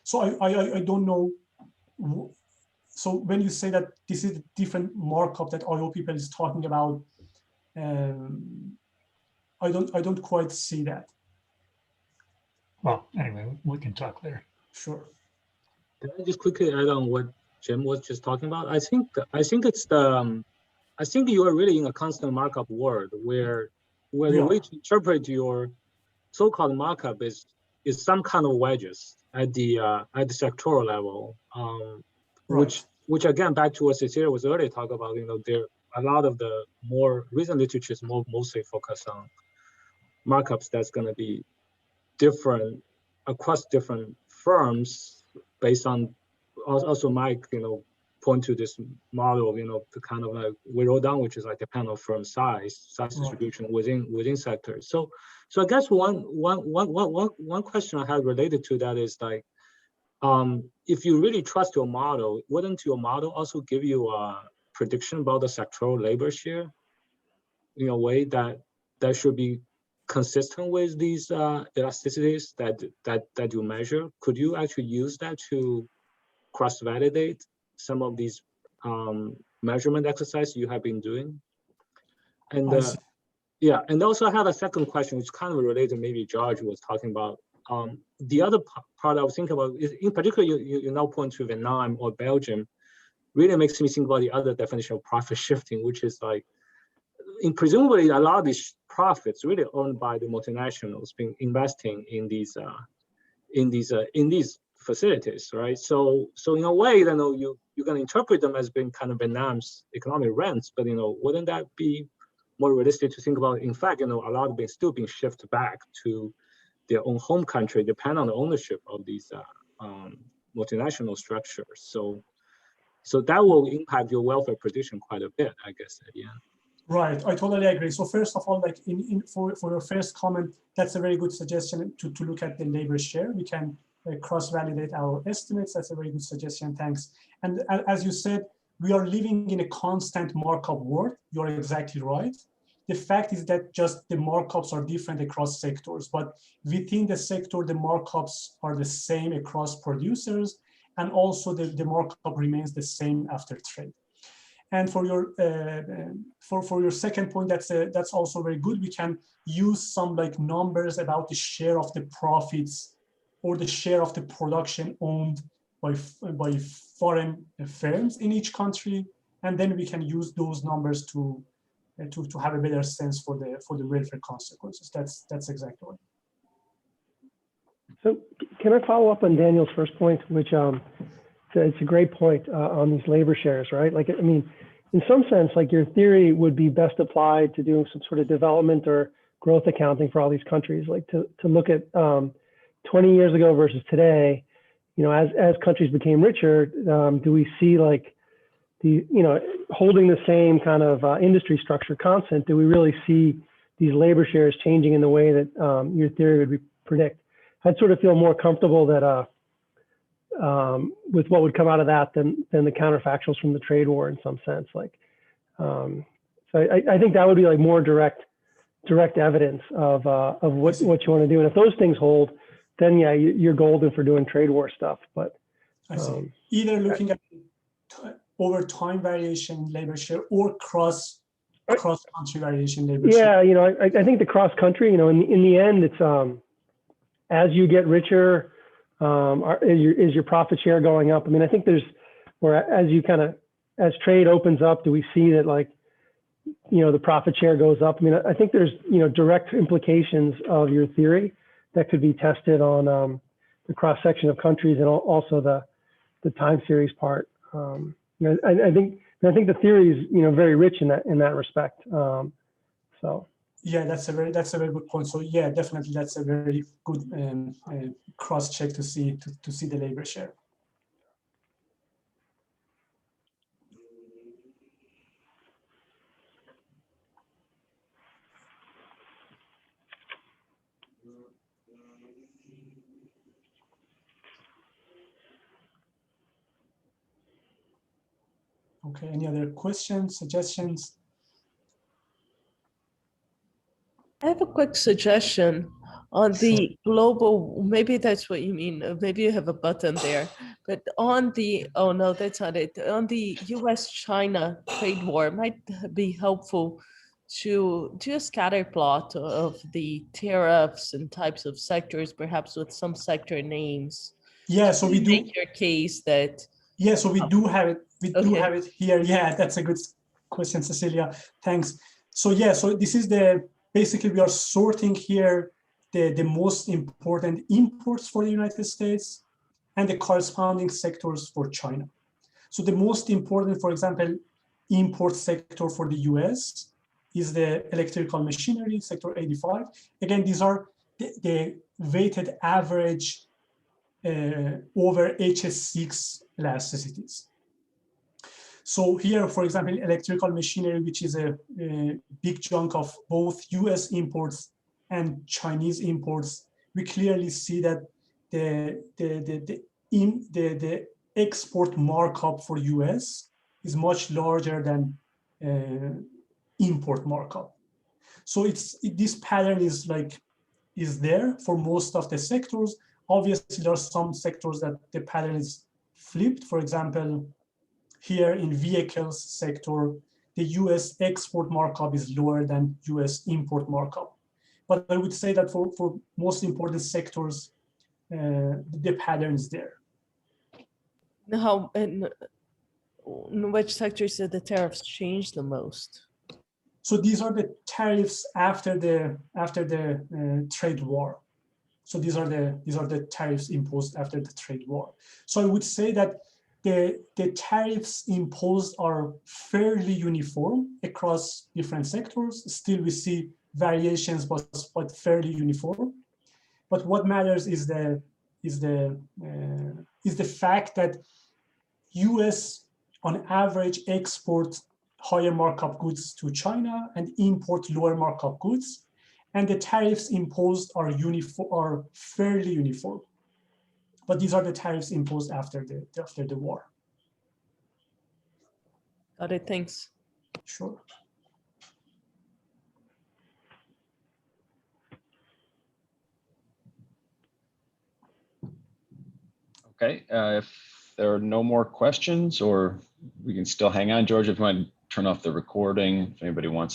So I don't know. So when you say that this is a different markup that IO people is talking about, I don't quite see that. Well, anyway, we can talk later. Sure. Can I just quickly add on what Jim was just talking about? I think it's the I think you are really in a constant markup world where the way to interpret your so-called markup is some kind of wedges at the sectoral level, Right. which again, back to what Cecilia was earlier talking about, there a lot of the more recent literature is mostly focused on markups that's going to be different across different firms based on also Mike, point to this model, to kind of like whittle down, which is like depend on firm size distribution within sectors. So I guess one question I had related to that is like, if you really trust your model, wouldn't your model also give you a prediction about the sectoral labor share? in a way that should be consistent with these elasticities that you measure? Could you actually use that to cross-validate some of these measurement exercises you have been doing? And yeah, and also I have a second question, which kind of related, maybe George was talking about. The other part I was thinking about is, in particular, you now point to Vietnam or Belgium, really makes me think about the other definition of profit shifting, which is like, presumably a lot of these profits really owned by the multinationals being investing in these facilities, right? So in a way, you can interpret them as being kind of Vietnam's economic rents, but wouldn't that be more realistic to think about? In fact, a lot of it still being shifted back to their own home country, depend on the ownership of these multinational structures. So that will impact your welfare prediction quite a bit, I guess, at the end. Right, I totally agree. So first of all, like for your first comment, that's a very good suggestion to look at the labor share. We can cross-validate our estimates. That's a very good suggestion, thanks. And as you said, we are living in a constant markup world. You're exactly right. The fact is that just the markups are different across sectors, but within the sector, the markups are the same across producers, and also the markup remains the same after trade. And for your for your second point, that's also very good. We can use some like numbers about the share of the profits or the share of the production owned by foreign firms in each country, and then we can use those numbers to have a better sense for the welfare consequences. That's exactly right. So can I follow up on Daniel's first point, which it's a great point on these labor shares, right? Like, I mean, in some sense, like your theory would be best applied to doing some sort of development or growth accounting for all these countries, like to look at 20 years ago versus today, as countries became richer, do we see like holding the same kind of industry structure constant, do we really see these labor shares changing in the way that your theory would predict? I'd sort of feel more comfortable that with what would come out of that than the counterfactuals from the trade war in some sense. Like, so I think that would be like more direct evidence of what you want to do. And if those things hold, then yeah, you're golden for doing trade war stuff. But I see. Either looking at over time variation labor share or cross country variation labor share. Yeah, I think the cross country, in the end, it's as you get richer, is your profit share going up? I mean, I think as trade opens up, do we see that like, the profit share goes up? I mean, I think there's, direct implications of your theory that could be tested on the cross section of countries and also the time series part. I think the theory is, very rich in that respect. So. Yeah, that's a very good point. So yeah, definitely that's a very good cross check to see the labor share. Okay, any other questions, suggestions? I have a quick suggestion on the global, maybe that's what you mean, maybe you have a button there, but on the, oh no, that's not it. On the US-China trade war, it might be helpful to do a scatter plot of the tariffs and types of sectors, perhaps with some sector names. Yeah, so we do make your case that. Yeah, so we do have it. We do have it here. Yeah, that's a good question, Cecilia. Thanks. So yeah, so this is basically we are sorting here the most important imports for the United States and the corresponding sectors for China. So the most important, for example, import sector for the US is the electrical machinery, sector 85. Again, these are the weighted average over HS6 elasticities. So here, for example, electrical machinery, which is a big chunk of both US imports and Chinese imports, we clearly see that the export markup for US is much larger than import markup. So this pattern is there for most of the sectors. Obviously, there are some sectors that the pattern is flipped. For example, here in vehicles sector, the US export markup is lower than US import markup. But I would say that for most important sectors, the pattern is there. How, in which sectors did the tariffs change the most? So these are the tariffs after the trade war. So these are the tariffs imposed after the trade war. So I would say that the tariffs imposed are fairly uniform across different sectors. Still, we see variations, but fairly uniform. But what matters is the fact that US on average export higher markup goods to China and import lower markup goods, and the tariffs imposed are fairly uniform. But these are the tariffs imposed after the war. Got it, thanks. Sure. Okay, if there are no more questions, or we can still hang on, George, if you want to turn off the recording, if anybody wants